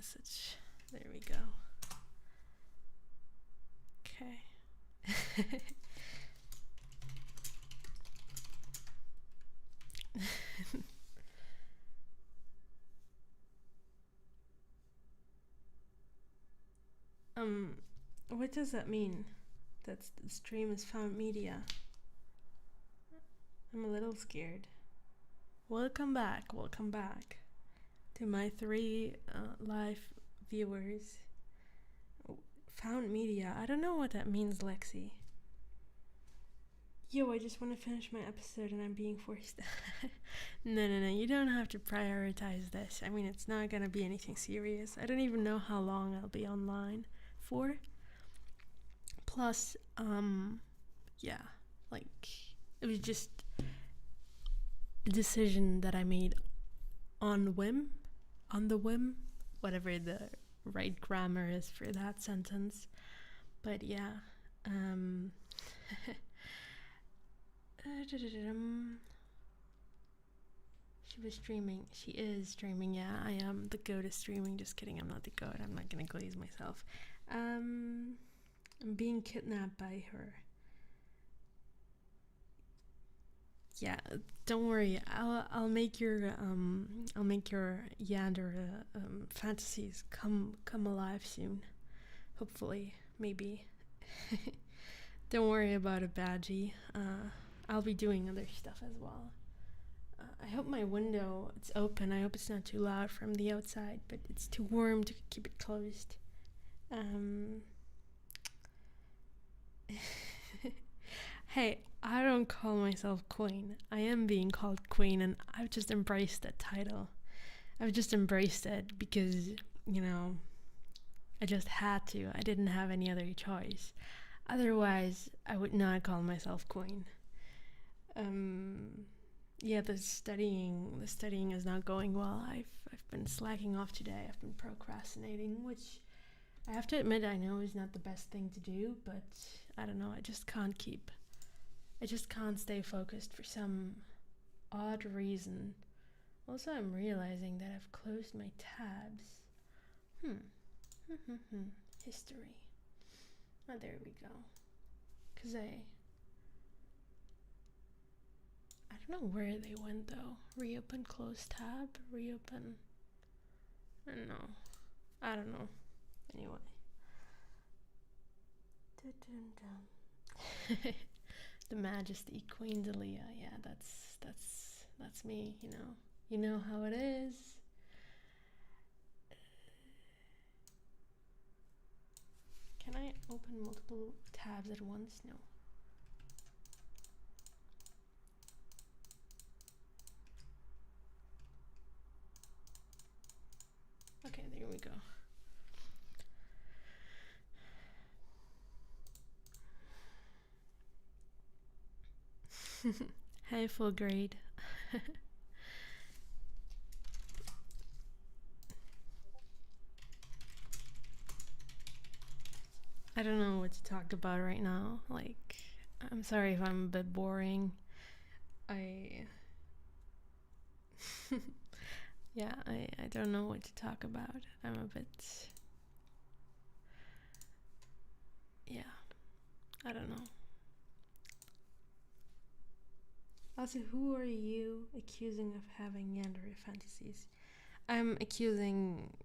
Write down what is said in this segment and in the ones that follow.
message. There we go. Okay. What does that mean? That the stream is found media. I'm a little scared. Welcome back to my 3 live viewers. Found media. I don't know what that means, Lexi. Yo, I just want to finish my episode and I'm being forced. No, you don't have to prioritize this. I mean, it's not gonna be anything serious. I don't even know how long I'll be online for. Plus, yeah, like, it was just a decision that I made on the whim, whatever the right grammar is for that sentence. But yeah, she was streaming. She is streaming. Yeah, I am the goat of streaming. Just kidding. I'm not the goat. I'm not gonna glaze myself. I'm being kidnapped by her. Yeah, don't worry. I'll make your Yander fantasies come alive soon. Hopefully, maybe. Don't worry about it, Badgie. I'll be doing other stuff as well. I hope my window it's open. I hope it's not too loud from the outside, but it's too warm to keep it closed. Hey, I don't call myself queen. I am being called queen, and I've just embraced that title. I've just embraced it because, you know, I just had to. I didn't have any other choice. Otherwise, I would not call myself queen. Yeah, the studying is not going well. I've been slacking off today. I've been procrastinating, which I have to admit I know is not the best thing to do, but I don't know, I just can't stay focused for some odd reason. Also, I'm realizing that I've closed my tabs. History. Oh, there we go. Cause I don't know where they went though. Reopen, close tab, reopen. I don't know. Anyway. The Majesty, Queen Delia. Yeah, that's me. You know how it is. Can I open multiple tabs at once? No. Okay, there we go. Hey, full grade. I don't know what to talk about right now. Like, I'm sorry if I'm a bit boring. Yeah, I don't know what to talk about. I'm a bit... Yeah, I don't know. Also, who are you accusing of having yandere fantasies? I'm accusing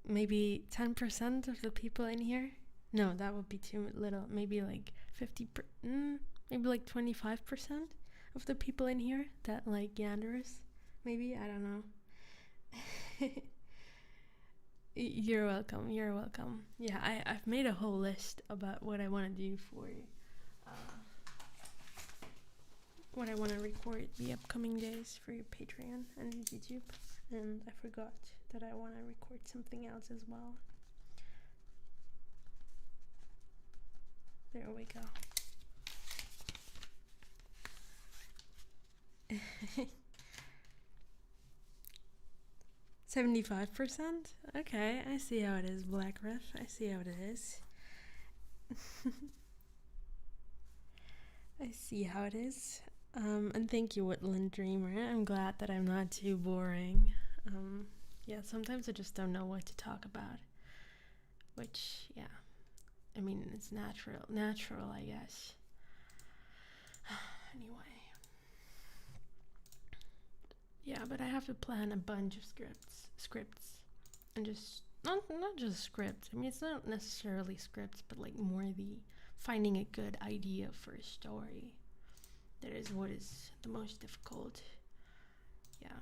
maybe 10% of the people in here. No, that would be too little. Maybe like maybe like 25% of the people in here that like yanderes. Maybe, I don't know. You're welcome. Yeah, I've made a whole list about what I want to do for what I want to record the upcoming days for your Patreon and YouTube. And I forgot that I want to record something else as well. There we go. 75%? Okay, I see how it is, Black Riff. I see how it is. I see how it is. And thank you, Woodland Dreamer. I'm glad that I'm not too boring. Yeah, sometimes I just don't know what to talk about. Which, yeah, I mean, it's natural, I guess. Anyway, yeah, but I have to plan a bunch of scripts, and just not just scripts. I mean, it's not necessarily scripts, but like more the finding a good idea for a story. That is what is the most difficult. Yeah,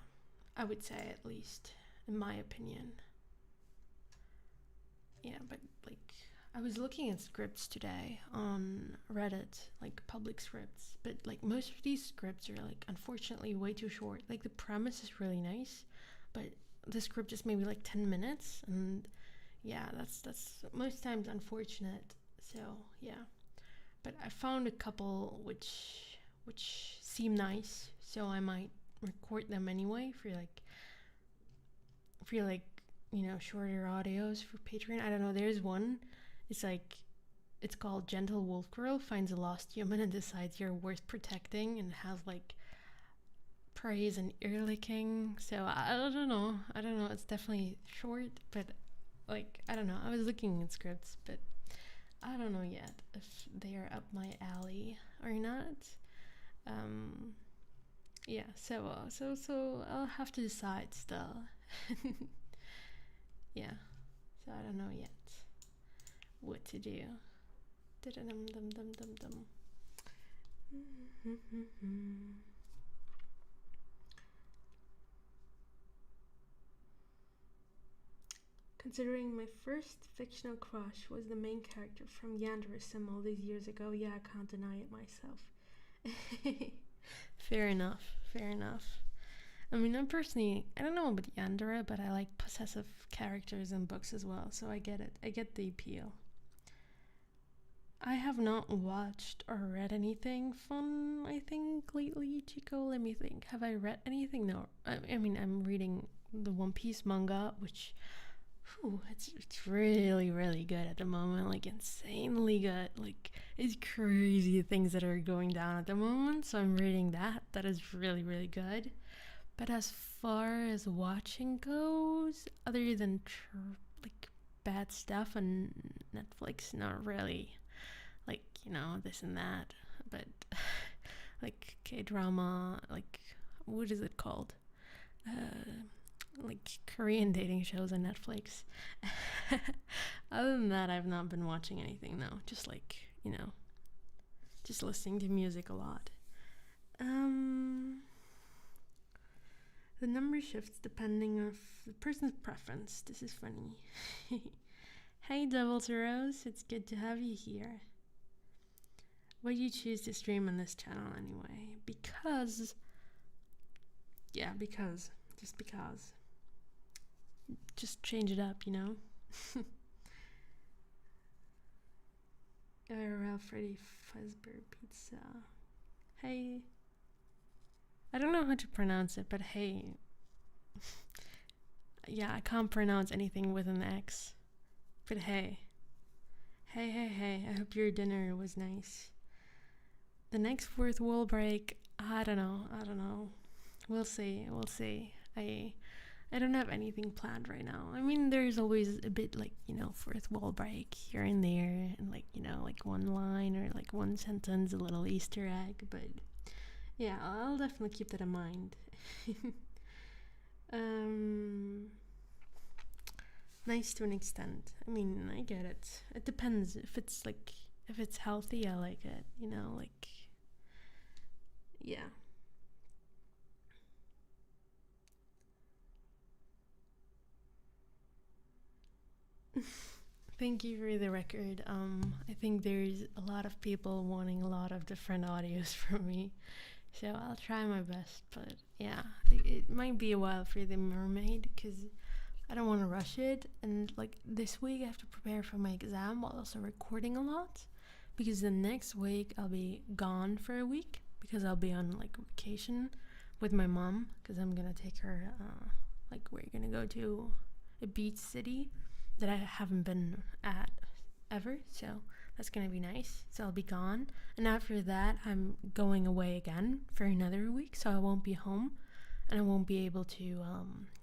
I would say, at least in my opinion. Yeah, but like I was looking at scripts today on Reddit, like public scripts, but like most of these scripts are like unfortunately way too short. Like the premise is really nice, but the script is maybe like 10 minutes, and yeah, that's most times unfortunate. So, yeah. But I found a couple which seem nice, so I might record them anyway for like shorter audios for Patreon. I don't know. There's one. It's like it's called Gentle Wolf Girl finds a lost human and decides you're worth protecting, and has like praise and ear licking. So I don't know. I don't know. It's definitely short, but like I don't know. I was looking at scripts, but I don't know yet if they are up my alley or not. Um, yeah. So I'll have to decide still. Yeah. So I don't know yet what to do. Dum-dum-dum-dum-dum-dum. Considering my first fictional crush was the main character from Yanderism all these years ago, yeah, I can't deny it myself. Fair enough. Fair enough. I mean, I don't know about Yandere, but I like possessive characters in books as well, so I get it. I get the appeal. I have not watched or read anything fun, I think, lately, Chico. Let me think. Have I read anything? No. I mean, I'm reading the One Piece manga, which, it's really, really good at the moment. Like, insanely good. Like, it's crazy the things that are going down at the moment, so I'm reading that. That is really, really good. But as far as watching goes, other than like bad stuff on Netflix, not really. Like, this and that. But like K-drama, like what is it called? Like Korean dating shows on Netflix. Other than that, I've not been watching anything, no. Just like, just listening to music a lot. The number shifts depending on the person's preference. This is funny. Hey, Double Zeros, it's good to have you here. Why do you choose to stream on this channel anyway? Because. Just because. Just change it up, IRL Freddy Fazbear Pizza. Hey. I don't know how to pronounce it, but hey. Yeah, I can't pronounce anything with an X. But hey. Hey. I hope your dinner was nice. The next fourth wall break, I don't know. We'll see. I don't have anything planned right now. I mean, there's always a bit like, fourth wall break here and there, and like, like one line or like one sentence, a little Easter egg, but yeah, I'll definitely keep that in mind. Nice to an extent. I mean, I get it. It depends. If it's healthy, I like it. Like, yeah. Thank you for the record. I think there's a lot of people wanting a lot of different audios from me, so I'll try my best. But yeah, it might be a while for the mermaid because I don't want to rush it. And like this week, I have to prepare for my exam while also recording a lot, because the next week I'll be gone for a week because I'll be on like vacation with my mom because I'm gonna take her. Like we're gonna go to a beach city that I haven't been at ever, so that's gonna be nice. So I'll be gone, and after that I'm going away again for another week, so I won't be home and I won't be able to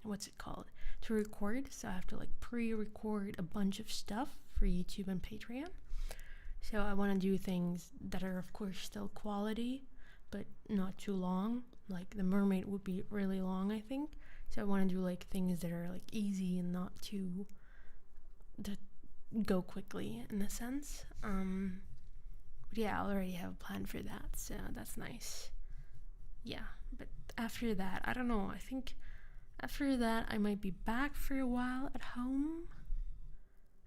what's it called, to record. So I have to like pre-record a bunch of stuff for YouTube and Patreon. So I want to do things that are of course still quality, but not too long. Like the mermaid would be really long, I think. So I want to do like things that are like easy and not too that go quickly in a sense. But yeah, I already have a plan for that, so that's nice. Yeah, but after that, I don't know. I think after that, I might be back for a while at home,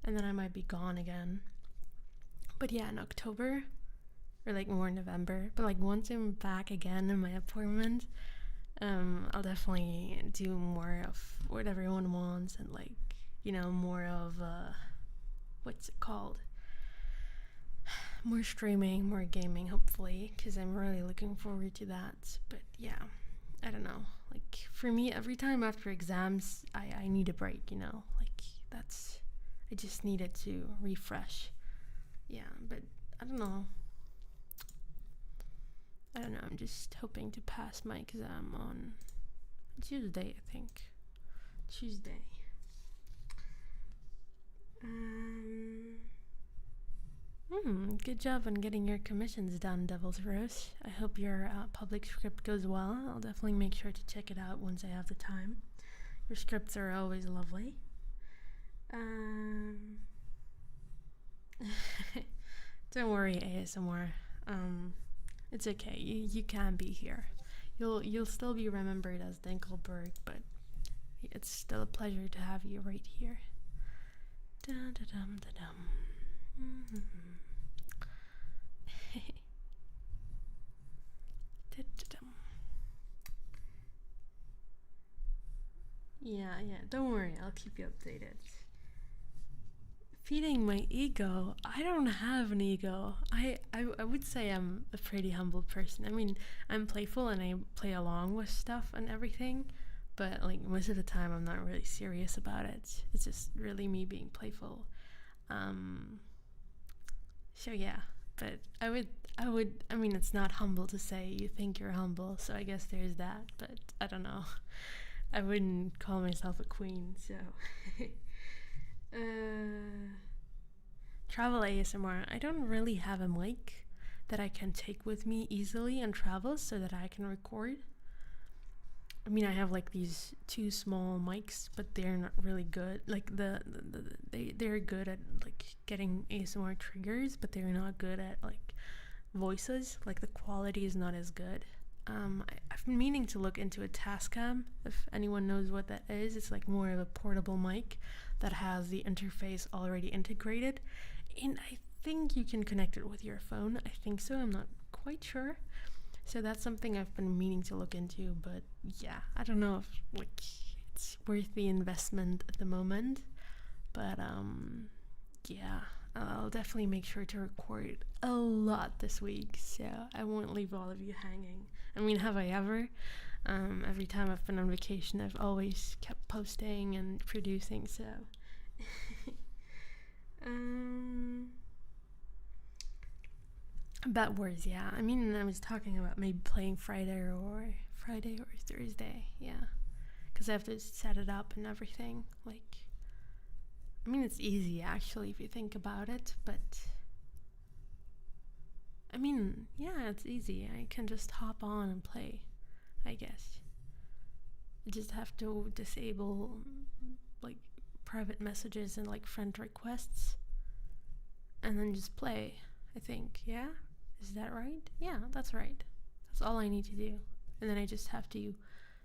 and then I might be gone again. But yeah, in October, or like more November, but like once I'm back again in my apartment, I'll definitely do more of what everyone wants and like, more of, what's it called? More streaming, more gaming, hopefully, because I'm really looking forward to that. But yeah, I don't know. Like, for me, every time after exams, I need a break, Like, I just needed to refresh. Yeah, but I don't know. I'm just hoping to pass my exam on Tuesday, I think. Tuesday. Good job on getting your commissions done, Devil's Rose. I hope your public script goes well. I'll definitely make sure to check it out once I have the time. Your scripts are always lovely. Don't worry, ASMR. It's okay. You can be here. You'll still be remembered as Dinkelberg, but it's still a pleasure to have you right here. Dum da dum da dum. Yeah, don't worry, I'll keep you updated. Feeding my ego, I don't have an ego. I would say I'm a pretty humble person. I mean, I'm playful and I play along with stuff and everything, but like most of the time I'm not really serious about it. It's just really me being playful. So yeah, but I mean, it's not humble to say you think you're humble, so I guess there's that, but I don't know. I wouldn't call myself a queen, so. Travel ASMR. I don't really have a mic that I can take with me easily on travel so that I can record. I mean, I have like these two small mics, but they're not really good. Like they're good at like getting ASMR triggers, but they're not good at like voices. Like the quality is not as good. I've been meaning to look into a Tascam, if anyone knows what that is. It's like more of a portable mic that has the interface already integrated, and I think you can connect it with your phone. I think so, I'm not quite sure. So that's something I've been meaning to look into, but yeah, I don't know if like it's worth the investment at the moment. But yeah, I'll definitely make sure to record a lot this week, so I won't leave all of you hanging. I mean, have I ever? Every time I've been on vacation, I've always kept posting and producing, so. About words, yeah. I mean, I was talking about maybe playing Friday or Thursday, yeah. Because I have to set it up and everything. Like, I mean, it's easy actually if you think about it, but I mean, yeah, it's easy. I can just hop on and play, I guess. I just have to disable like private messages and like friend requests and then just play, I think. Yeah? Is that right? Yeah, that's right. That's all I need to do. And then I just have to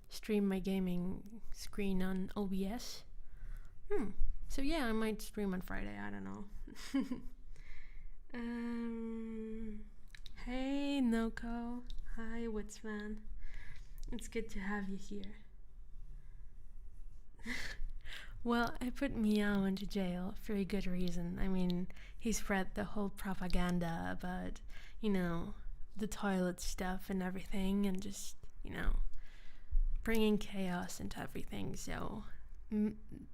stream my gaming screen on OBS. So yeah, I might stream on Friday, I don't know. Hey Noko. Hi Woodsman. It's good to have you here. Well, I put Meow into jail for a good reason. I mean, he spread the whole propaganda about, the toilet stuff and everything, and just, bringing chaos into everything. So,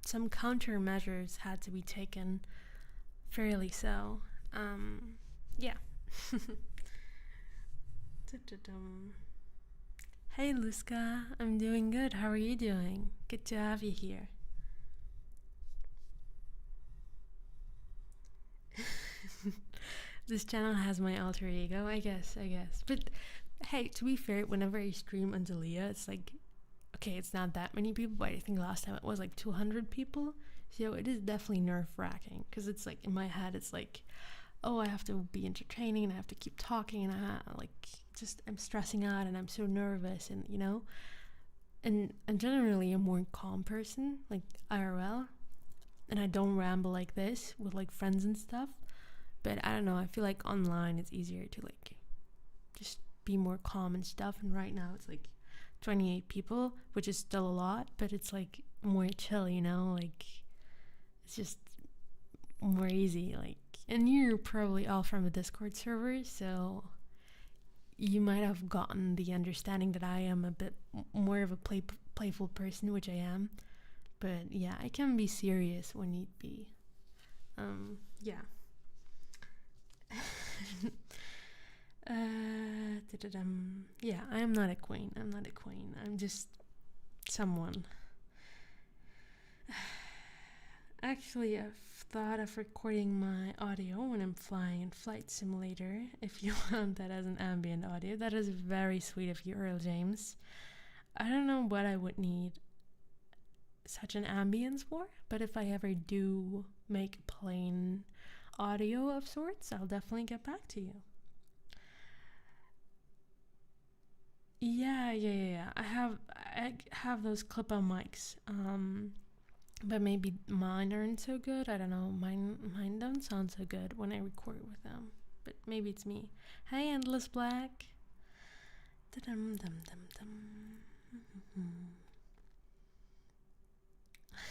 some countermeasures had to be taken, fairly so. Yeah. Hey Luska, I'm doing good. How are you doing? Good to have you here. This channel has my alter ego, I guess. But hey, to be fair, whenever I stream on Dalia, it's like, okay, it's not that many people, but I think last time it was like 200 people. So it is definitely nerve wracking because it's like in my head, it's like, oh, I have to be entertaining and I have to keep talking and I'm stressing out and I'm so nervous and and I'm generally a more calm person, like IRL, and I don't ramble like this with like friends and stuff. But I don't know, I feel like online it's easier to like just be more calm and stuff. And right now it's like 28 people, which is still a lot, but it's like more chill, like it's just more easy. Like, and you're probably all from a Discord server, so you might have gotten the understanding that I am a bit more of a playful person, which I am. But yeah, I can be serious when need be. Yeah. Yeah, I am not a queen. I'm just someone. Actually, I've thought of recording my audio when I'm flying in Flight Simulator. If you want that as an ambient audio, that is very sweet of you, Earl James. I don't know what I would need such an ambience for, but if I ever do make plain audio of sorts, I'll definitely get back to you. Yeah. I have those clip-on mics. But maybe mine aren't so good. I don't know. Mine don't sound so good when I record with them. But maybe it's me. Hey, Endless Black. Dum dum dum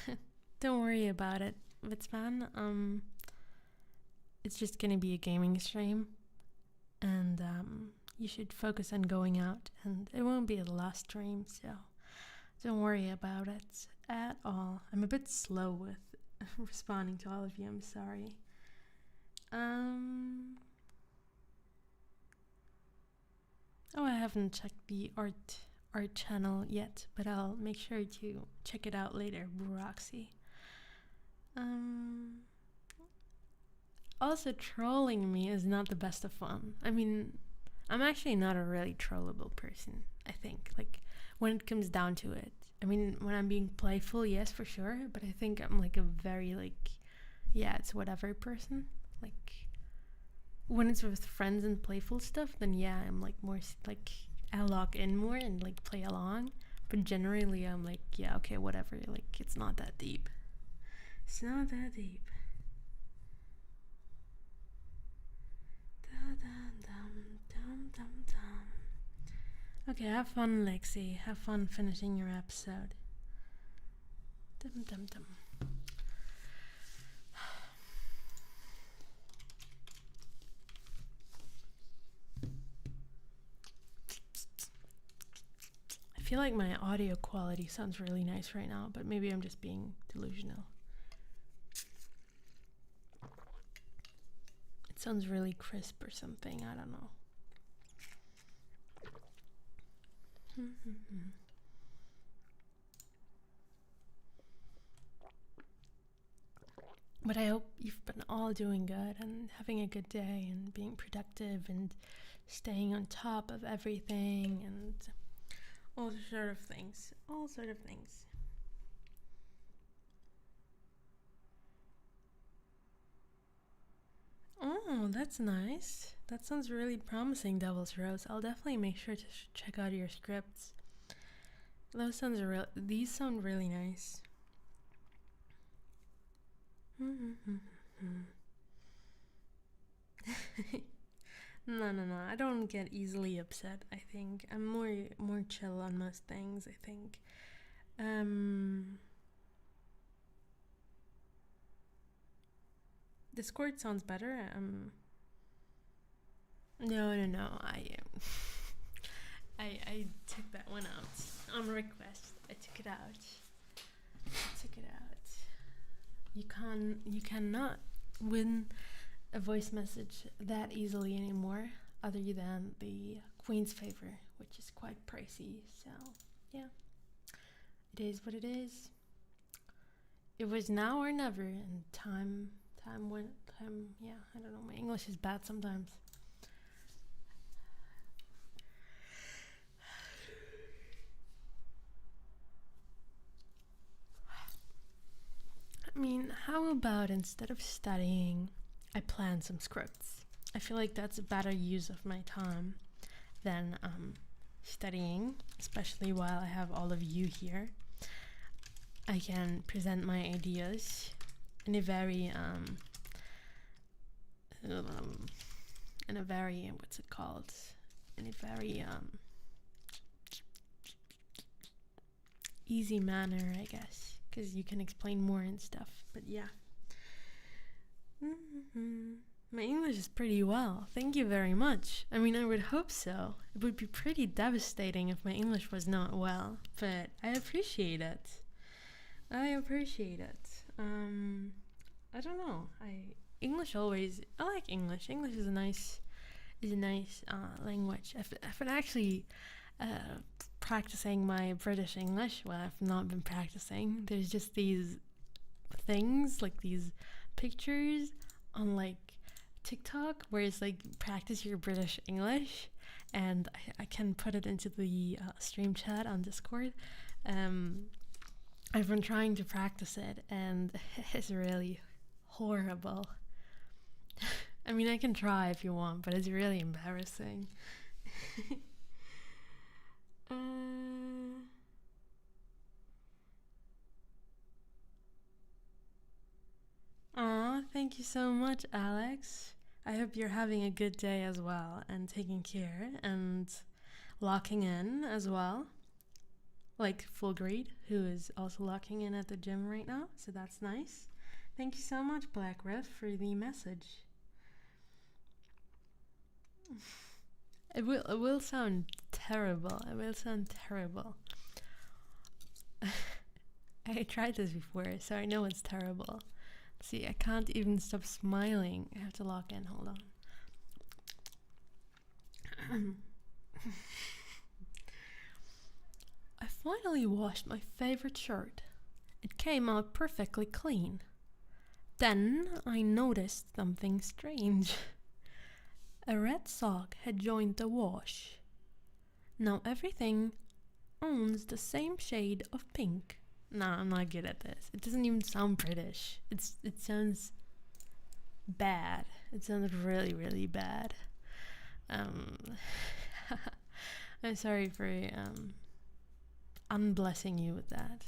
dum. Don't worry about it, Vitzman. It's just gonna be a gaming stream, and you should focus on going out, and it won't be the last stream, so don't worry about it at all. I'm a bit slow with responding to all of you. I'm sorry. Oh, I haven't checked the art channel yet, but I'll make sure to check it out later, Roxy. Also, trolling me is not the best of fun. I mean, I'm actually not a really trollable person, I think. Like, when it comes down to it. I mean, when I'm being playful, yes, for sure. But I think I'm like a very, like, yeah, it's whatever person. Like, when it's with friends and playful stuff, then yeah, I'm like more, like, I'll lock in more and, like, play along. But generally, I'm like, yeah, okay, whatever. Like, it's not that deep. It's not that deep. Okay, have fun, Lexi. Have fun finishing your episode. Dum dum dum. I feel like my audio quality sounds really nice right now, but maybe I'm just being delusional. It sounds really crisp or something, I don't know. But I hope you've been all doing good and having a good day and being productive and staying on top of everything and all sort of things. Oh, that's nice. That sounds really promising, Devil's Rose. I'll definitely make sure to check out your scripts. These sound really nice. No. I don't get easily upset. I think I'm more chill on most things. I think. Discord sounds better. No. I took that one out on request. I took it out. You cannot win a voice message that easily anymore, other than the Queen's favor, which is quite pricey. So yeah, it is what it is. It was now or never, and time went. Yeah, I don't know. My English is bad sometimes. I mean, how about instead of studying, I plan some scripts? I feel like that's a better use of my time than studying, especially while I have all of you here. I can present my ideas in a very what's it called? In a very easy manner, I guess, because you can explain more and stuff. But yeah. My English is pretty well. Thank you very much. I mean, I would hope so. It would be pretty devastating if my English was not well, but I appreciate it. I don't know. I like English. English is a nice language. I've been actually practicing my British English. Well, I've not been practicing. There's just these things, like these pictures on like TikTok where it's like practice your British English, and I can put it into the stream chat on Discord. I've been trying to practice it, and it's really horrible. I mean, I can try if you want, but it's really embarrassing. Aw, thank you so much, Alex. I hope you're having a good day as well, and taking care, and locking in as well. Like Full Greed, who is also locking in at the gym right now, so that's nice. Thank you so much, Black Riff, for the message. It will sound terrible. It will sound terrible. I tried this before, so I know it's terrible. See, I can't even stop smiling. I have to lock in. Hold on. I finally washed my favorite shirt. It came out perfectly clean. Then I noticed something strange. A red sock had joined the wash. Now everything owns the same shade of pink. Nah, I'm not good at this. It doesn't even sound British. It sounds bad. It sounds really, really bad. I'm sorry for unblessing you with that.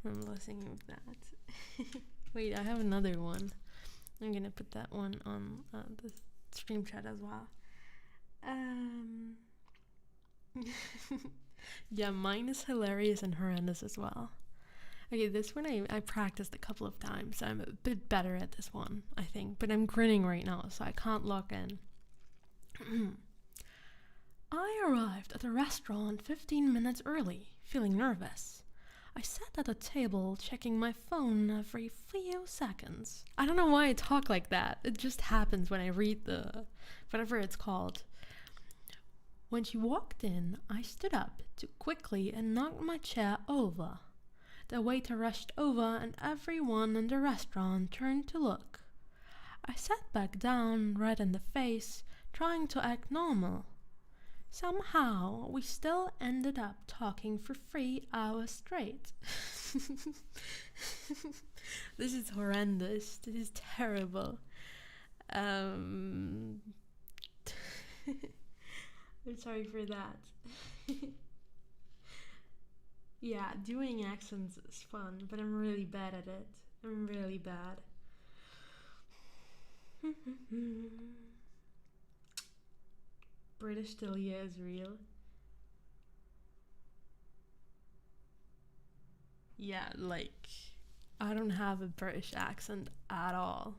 Unblessing you with that. Wait, I have another one. I'm gonna put that one on the stream chat as well. Yeah, mine is hilarious and horrendous as well. Okay, this one I practiced a couple of times, so I'm a bit better at this one, I think. But I'm grinning right now, so I can't lock in. I arrived at the restaurant 15 minutes early, feeling nervous. I sat at a table checking my phone every few seconds. I don't know why I talk like that. It just happens when I read the whatever it's called. When she walked in, I stood up too quickly and knocked my chair over. The waiter rushed over and everyone in the restaurant turned to look. I sat back down, red in the face, trying to act normal. Somehow, we still ended up talking for 3 hours straight. This is horrendous. This is terrible. I'm sorry for that. Yeah, doing accents is fun, but I'm really bad at it. I'm really bad. British Delia is real. Yeah, like, I don't have a British accent at all.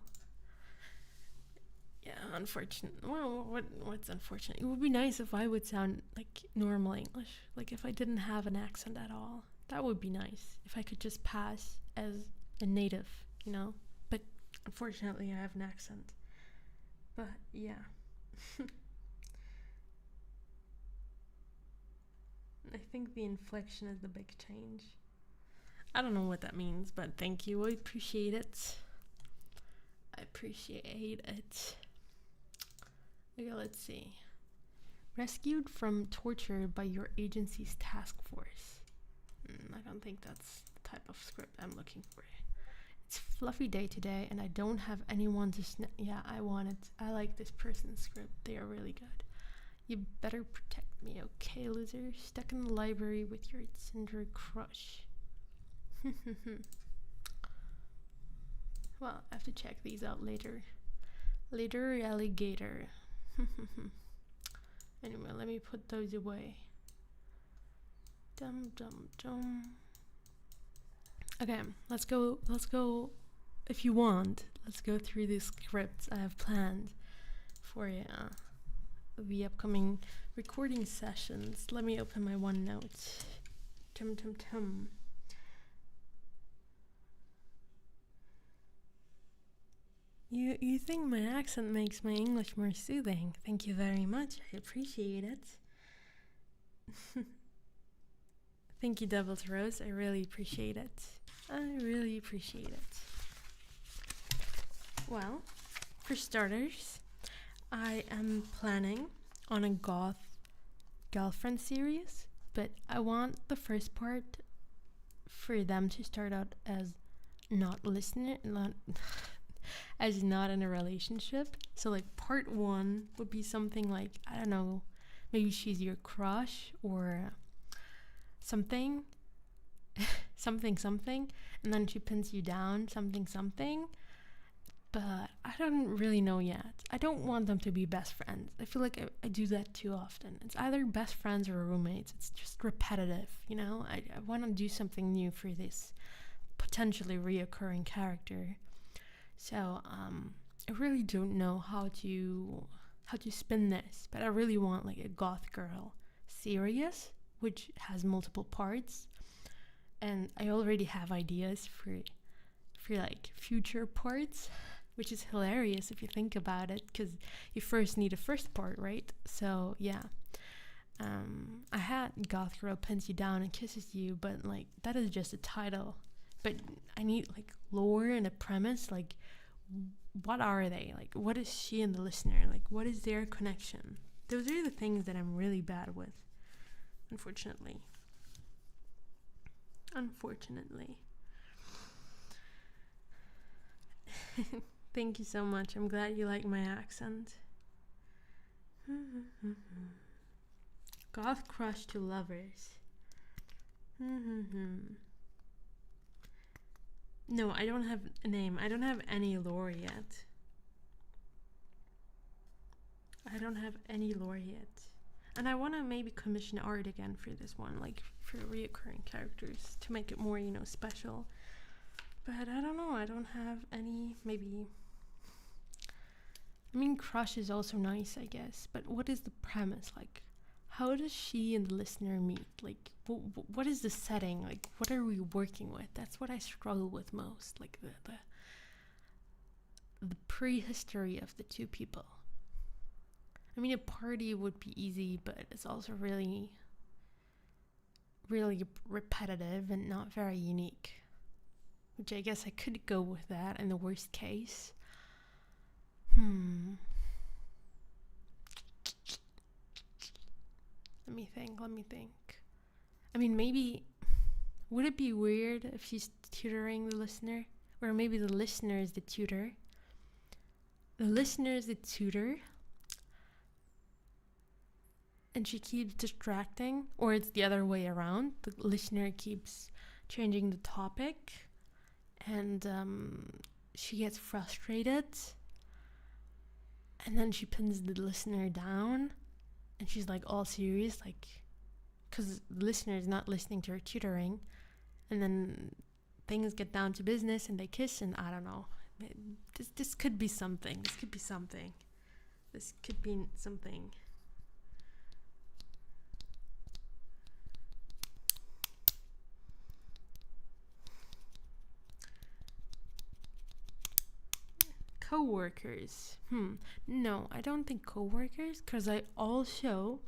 Yeah, unfortunate. Well, what's unfortunate? It would be nice if I would sound like normal English, like if I didn't have an accent at all. That would be nice if I could just pass as a native, you know. But unfortunately, I have an accent. But yeah. think the inflection is the big change. I don't know what that means, but thank you. I appreciate it. I appreciate it. Okay, let's see. Rescued from torture by your agency's task force. I don't think that's the type of script I'm looking for. It's fluffy day today, and I don't have anyone to yeah, I want it. I like this person's script. They are really good. You better protect me, okay, loser? Stuck in the library with your Tinder crush. Well, I have to check these out later. Later, alligator. Anyway, let me put those away. Dum dum dum. Okay, let's go. If you want, let's go through the scripts I have planned for the upcoming recording sessions. Let me open my OneNote. Tum tum tum. You think my accent makes my English more soothing? Thank you very much. I appreciate it. Thank you, Devil's Rose. I really appreciate it. I really appreciate it. Well, for starters, I am planning on a goth girlfriend series, but I want the first part for them to start out as not as not in a relationship. So like part 1 would be something like, I don't know, maybe she's your crush or something something, and then she pins you down something, but I don't really know yet. I don't want them to be best friends. I feel like I do that too often. It's either best friends or roommates. It's just repetitive, you know. I want to do something new for this potentially reoccurring character. So I really don't know how to spin this, but I really want like a goth girl series which has multiple parts, and I already have ideas for like future parts, which is hilarious if you think about it, because you first need a first part, right? So yeah, I had goth girl pins you down and kisses you, but like that is just a title. But I need like lore and a premise, like what are they? Like what is she and the listener? Like what is their connection? Those are the things that I'm really bad with, unfortunately. Thank you so much. I'm glad you like my accent. Goth crush to lovers. No, I don't have a name. I don't have any lore yet. And I want to maybe commission art again for this one, like for reoccurring characters, to make it more, special. But I don't know. I don't have any, maybe. I mean, crush is also nice, I guess. But what is the premise? Like, how does she and the listener meet? Like, what is the setting? Like, what are we working with? That's what I struggle with most. Like, the prehistory of the two people. I mean, a party would be easy, but it's also really, really repetitive and not very unique. Which I guess I could go with that in the worst case. Let me think. I mean, maybe, would it be weird if she's tutoring the listener? Or maybe the listener is the tutor. The listener is the tutor. And she keeps distracting. Or it's the other way around. The listener keeps changing the topic. And she gets frustrated. And then she pins the listener down. And she's like all serious, like, because the listener is not listening to her tutoring. And then things get down to business and they kiss, and I don't know. This could be something. Co-workers. No, I don't think co-workers, because I also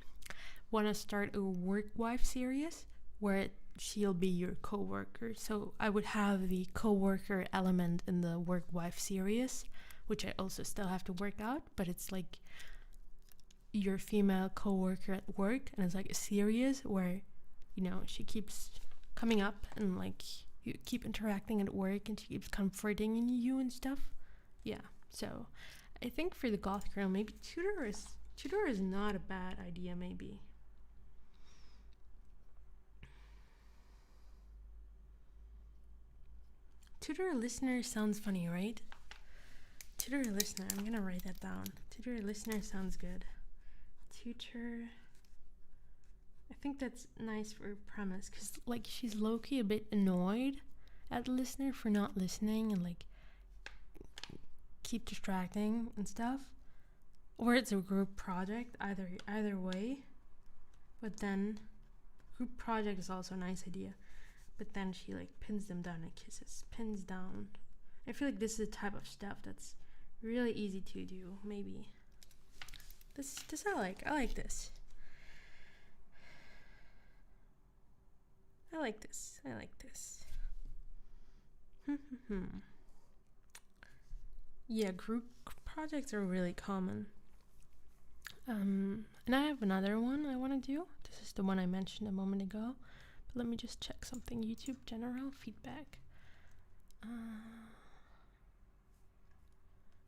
want to start a work wife series where she'll be your coworker. So I would have the coworker element in the work wife series, which I also still have to work out, but it's like your female coworker at work, and it's like a series where, you know, she keeps coming up and like you keep interacting at work and she keeps comforting in you and stuff. Yeah, so I think for the goth girl, maybe tutor is not a bad idea. Maybe tutor listener sounds funny, right? Tutor listener, I'm gonna write that down. Tutor listener sounds good. Tutor, I think that's nice for a premise, because like she's low-key a bit annoyed at the listener for not listening and like keep distracting and stuff. Or it's a group project, either way. But then group project is also a nice idea. But then she like pins them down and kisses. Pins down. I feel like this is a type of stuff that's really easy to do, maybe. This I like. I like this. I like this. I like this. Yeah, group projects are really common. And I have another one I want to do. This is the one I mentioned a moment ago. But let me just check something. YouTube general feedback.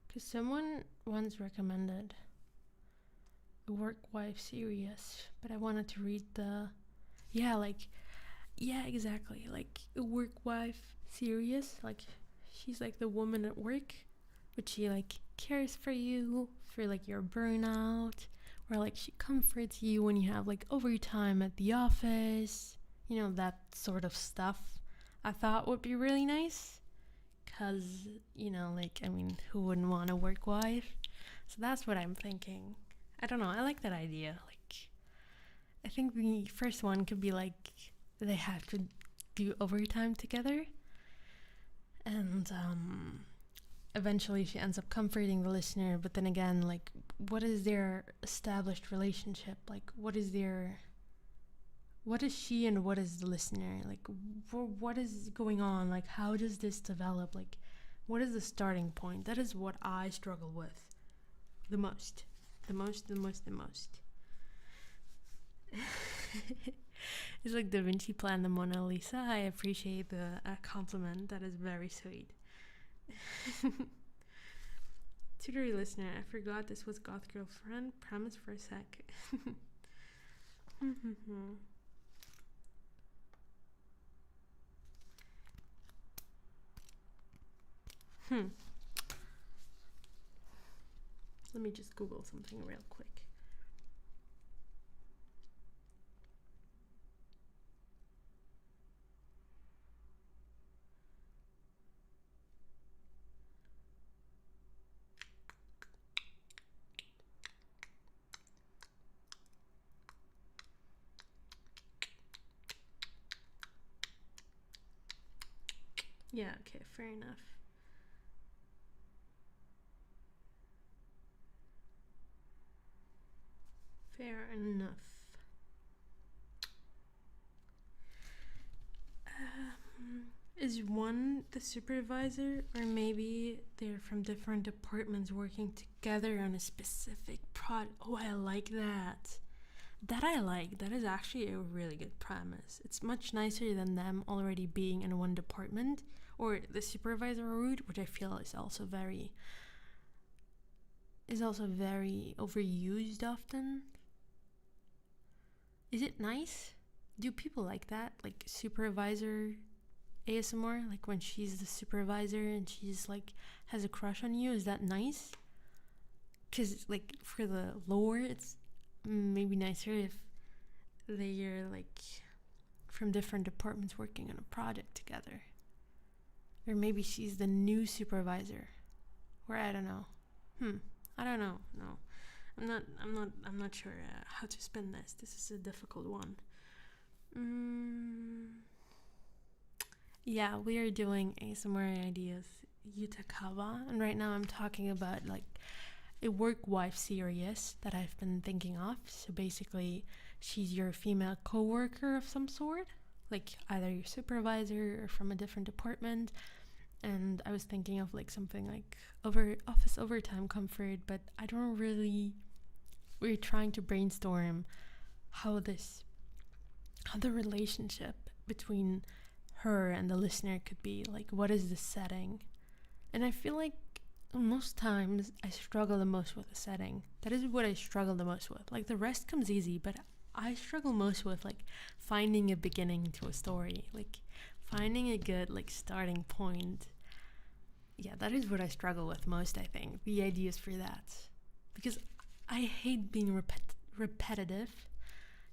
Because someone once recommended a work wife series, but I wanted to read exactly, like a work wife series. Like she's like the woman at work, but she like cares for you for like your burnout, or like she comforts you when you have like overtime at the office, you know, that sort of stuff. I thought would be really nice, because, you know, like, I mean, who wouldn't want a work wife? So that's what I'm thinking. I don't know, I like that idea. Like, I think the first one could be like they have to do overtime together, and eventually she ends up comforting the listener. But then again, like, what is their established relationship? Like, what is she and what is the listener? Like, what is going on? Like, how does this develop? Like, what is the starting point? That is what I struggle with the most. It's like Da Vinci planned the Mona Lisa. I appreciate the compliment. That is very sweet. Tutory listener, I forgot this was Goth Girlfriend premise for a sec. Let me just Google something real quick. Yeah, okay, fair enough. Fair enough. Is one the supervisor, or maybe they're from different departments working together on a specific project? Oh, I like that. That I like. That is actually a really good premise. It's much nicer than them already being in one department, or the supervisor route, which I feel is also very overused often. Is it nice? Do people like that? Like supervisor ASMR? Like when she's the supervisor and she's like has a crush on you? Is that nice? Because like for the lore, it's maybe nicer if they're like from different departments working on a project together. Or maybe she's the new supervisor. Or I don't know. I don't know. No. I'm not sure how to spin this. This is a difficult one. Yeah, we are doing ASMR ideas Yutakawa, and right now I'm talking about like a work wife series that I've been thinking of. So basically, she's your female coworker of some sort, like either your supervisor or from a different department. And I was thinking of like something like office overtime comfort, but I don't really. We're trying to brainstorm how the relationship between her and the listener could be. Like, what is the setting? And I feel like most times I struggle the most with the setting. That is what I struggle the most with. Like, the rest comes easy, but I struggle most with like finding a beginning to a story, like finding a good like starting point. Yeah, that is what I struggle with most, I think. The ideas for that. Because I hate being repetitive.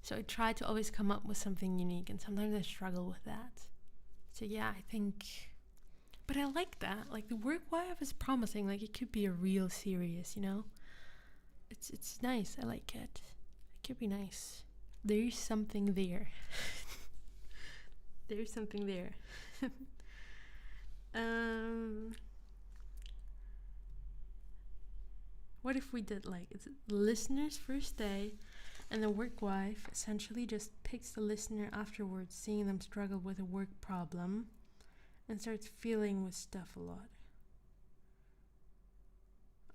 So I try to always come up with something unique, and sometimes I struggle with that. So yeah, I think. But I like that. Like, the work wife is promising. Like, it could be a real series, you know? It's nice. I like it. It could be nice. There's something there. There's something there. What if we did like it's the listener's first day, and the work wife essentially just picks the listener afterwards, seeing them struggle with a work problem, and starts feeling with stuff a lot.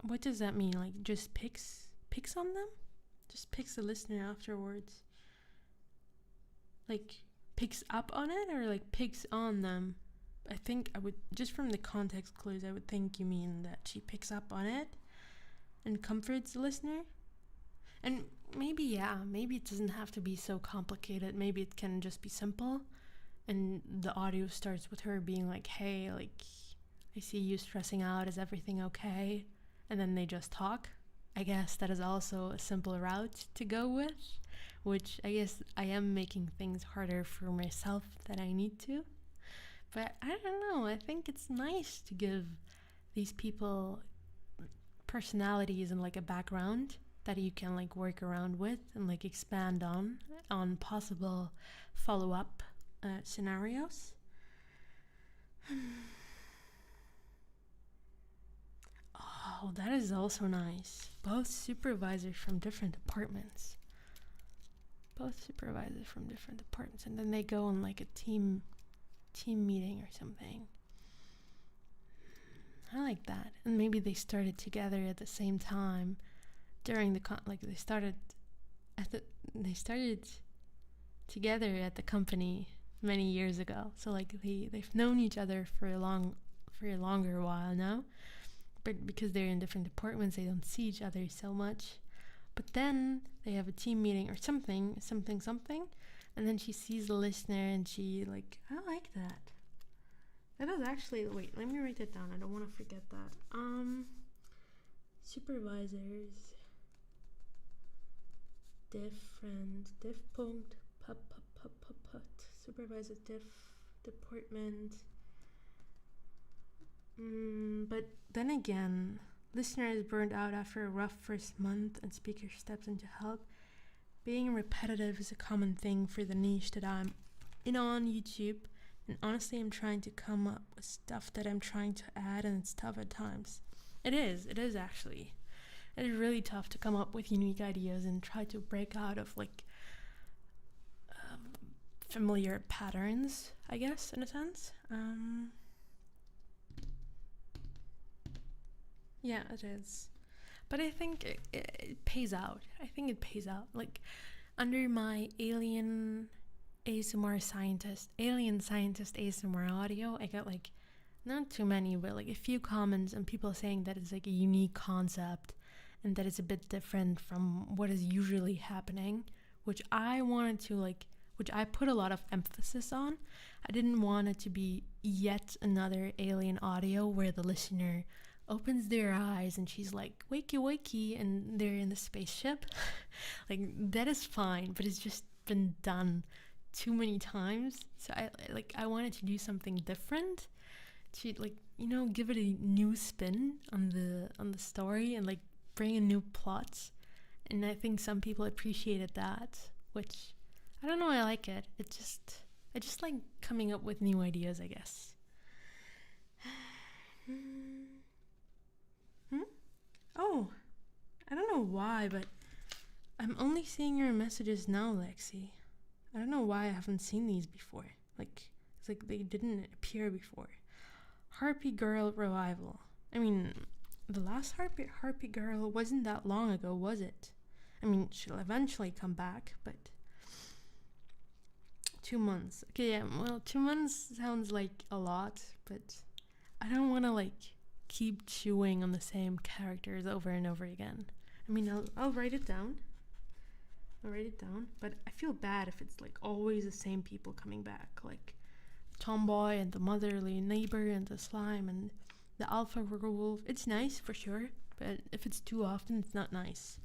What does that mean? Like, just picks on them? Just picks the listener afterwards? Like, picks up on it, or like picks on them? I think I would, just from the context clues, I would think you mean that she picks up on it and comforts the listener. And maybe it doesn't have to be so complicated. Maybe it can just be simple, and the audio starts with her being like, hey, like, I see you stressing out, is everything okay? And then they just talk. I guess that is also a simple route to go with, which I guess I am making things harder for myself than I need to. But I don't know, I think it's nice to give these people personalities and like a background that you can like work around with and like expand on possible follow-up scenarios. Oh, that is also nice. Both supervisors from different departments. And then they go on like a team meeting or something. I like that. And maybe they started together at the same time during the they started together at the company many years ago. So like they've known each other for a longer while now. But because they're in different departments, they don't see each other so much. But then they have a team meeting or something, and then she sees the listener and she like, I like that. That is actually, wait, let me write it down. I don't want to forget that. Supervisors, Punkt, supervisor, department. But then again, listener is burned out after a rough first month and speaker steps in to help. Being repetitive is a common thing for the niche that I'm in on YouTube. And honestly, I'm trying to come up with stuff that I'm trying to add, and it's tough at times. It is actually. It is really tough to come up with unique ideas and try to break out of like familiar patterns, I guess, in a sense. Yeah, it is. But I think it pays out. Like, under my alien scientist ASMR audio, I got like not too many, but like a few comments and people saying that it's like a unique concept and that it's a bit different from what is usually happening, which I put a lot of emphasis on. I didn't want it to be yet another alien audio where the listener opens their eyes and she's like, wakey wakey, and they're in the spaceship. Like, that is fine, but it's just been done too many times. So I wanted to do something different to like, you know, give it a new spin on the story and like bring a new plot. And I think some people appreciated that, which I don't know, I like it. I just like coming up with new ideas, I guess. Oh, I don't know why, but I'm only seeing your messages now, Lexi. I don't know why I haven't seen these before. Like, it's like they didn't appear before. Harpy Girl Revival. I mean, the last Harpy Girl wasn't that long ago, was it? I mean, she'll eventually come back, but 2 months. Okay, yeah, well, 2 months sounds like a lot, but I don't want to like keep chewing on the same characters over and over again. I mean, I'll write it down. I'll write it down, but I feel bad if it's like always the same people coming back, like Tomboy and the motherly neighbor and the slime and the alpha werewolf. It's nice for sure, but if it's too often, it's not nice.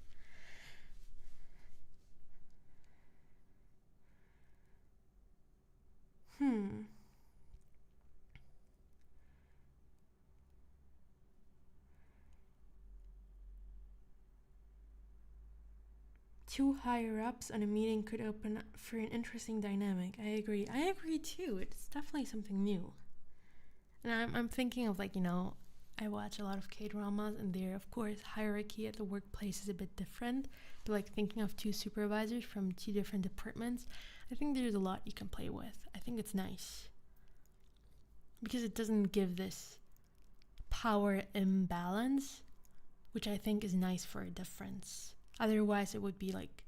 Two higher ups on a meeting could open up for an interesting dynamic. I agree. I agree too. It's definitely something new. And I'm thinking of like, I watch a lot of K-dramas and there, of course, hierarchy at the workplace is a bit different. But like thinking of two supervisors from two different departments, I think there's a lot you can play with. I think it's nice. Because it doesn't give this power imbalance, which I think is nice for a difference. Otherwise, it would be like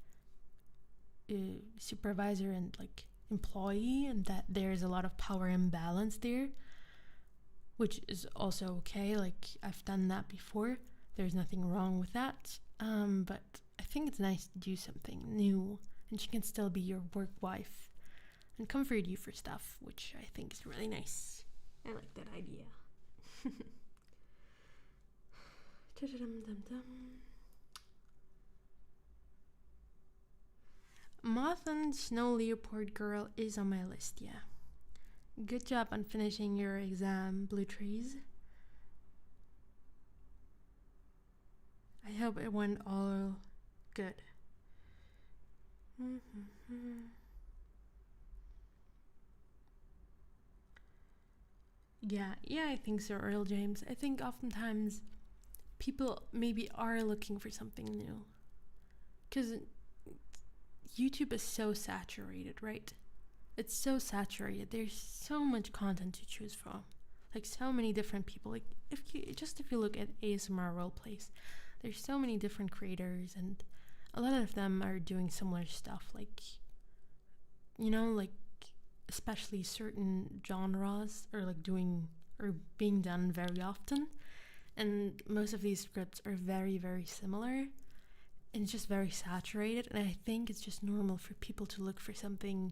supervisor and like employee, and that there's a lot of power imbalance there, which is also okay. Like, I've done that before. There's nothing wrong with that. But I think it's nice to do something new, and she can still be your work wife and comfort you for stuff, which I think is really nice. I like that idea. Moth and Snow Leopard Girl is on my list, yeah. Good job on finishing your exam, Blue Trees. I hope it went all good. Yeah, I think so, Earl James. I think oftentimes people maybe are looking for something new. Because YouTube is so saturated, right? It's so saturated. There's so much content to choose from. Like, so many different people. Like, if you look at ASMR roleplays, there's so many different creators, and a lot of them are doing similar stuff. Like, like especially certain genres are like doing or being done very often, and most of these scripts are very, very similar, and it's just very saturated. And I think it's just normal for people to look for something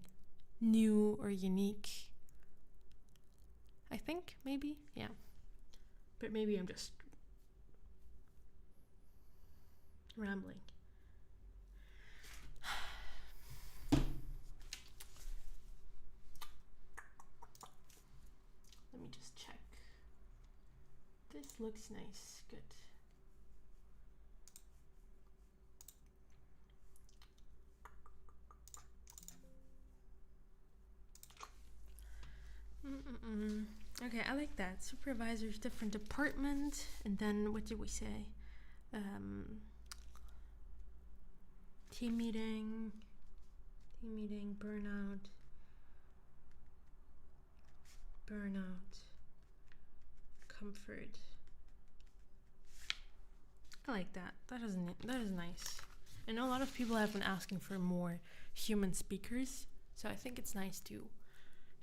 new or unique. I think, maybe, yeah. But maybe I'm just rambling. Let me just check. This looks nice. Good. Okay, I like that. Supervisors, different department, and then what did we say? Team meeting, burnout, comfort. I like that. That is nice. I know a lot of people have been asking for more human speakers, so I think it's nice to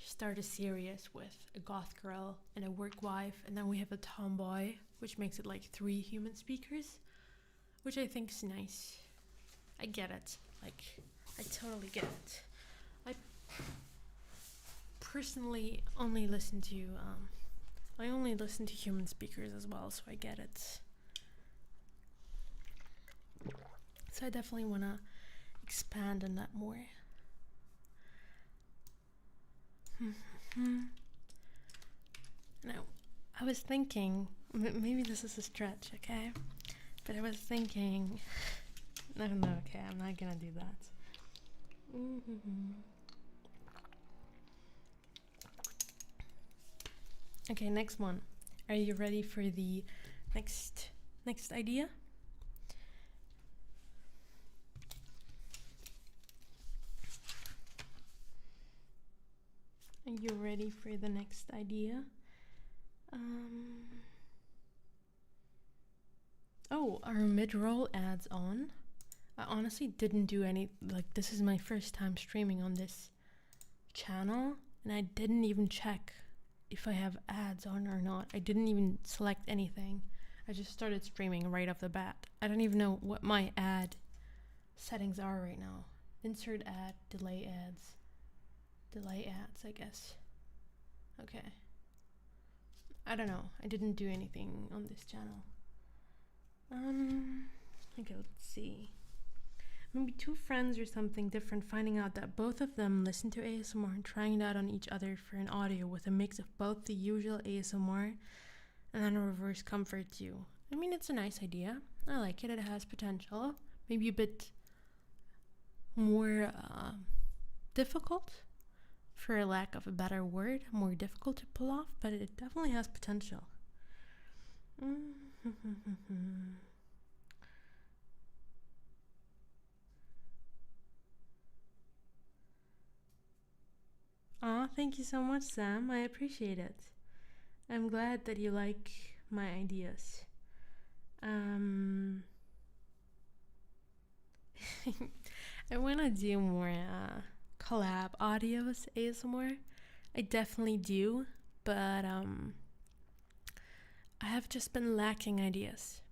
start a series with a goth girl and a work wife, and then we have a tomboy, which makes it like 3 human speakers, which I think is nice. I get it. Like, I totally get it. I personally only listen to human speakers as well, so I get it. So I definitely want to expand on that more. Now, I was thinking, maybe this is a stretch, okay? But I was thinking, no, okay, I'm not gonna do that. Okay, next one. Are you ready for the next idea? you ready for the next idea? Oh, are mid-roll ads on? I honestly didn't do any, like, this is my first time streaming on this channel, and I didn't even check if I have ads on or not. I didn't even select anything. I just started streaming right off the bat. I don't even know what my ad settings are right now. Insert ad, delay ads. Delay ads, I guess. Okay. I don't know. I didn't do anything on this channel. Okay, let's see. Maybe two friends or something different finding out that both of them listen to ASMR and trying it out on each other for an audio with a mix of both the usual ASMR and then a reverse comfort too. I mean, it's a nice idea. I like it. It has potential. Maybe a bit more difficult, for lack of a better word, more difficult to pull off, but it definitely has potential. Aw, thank you so much, Sam. I appreciate it. I'm glad that you like my ideas. I want to do more collab audios ASMR. I definitely do, but I have just been lacking ideas.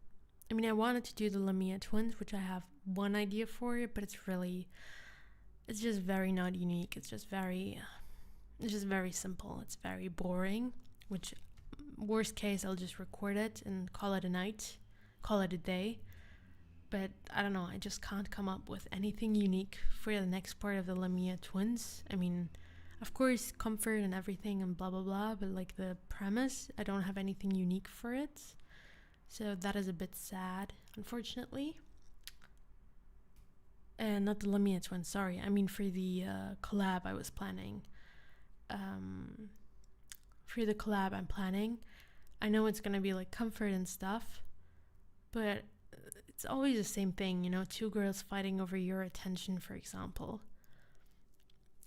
I mean, I wanted to do the Lamia twins, which I have one idea for it, but it's just very not unique. It's just very simple. It's very boring, which worst case, I'll just record it and call it a night, call it a day. But I don't know, I just can't come up with anything unique for the next part of the Lamia twins. I mean, of course, comfort and everything and blah blah blah, but like the premise, I don't have anything unique for it. So that is a bit sad, unfortunately. And not the Lamia twins, sorry. I mean for the collab I was planning. For the collab I'm planning, I know it's gonna be like comfort and stuff, but it's always the same thing, you know, two girls fighting over your attention, for example.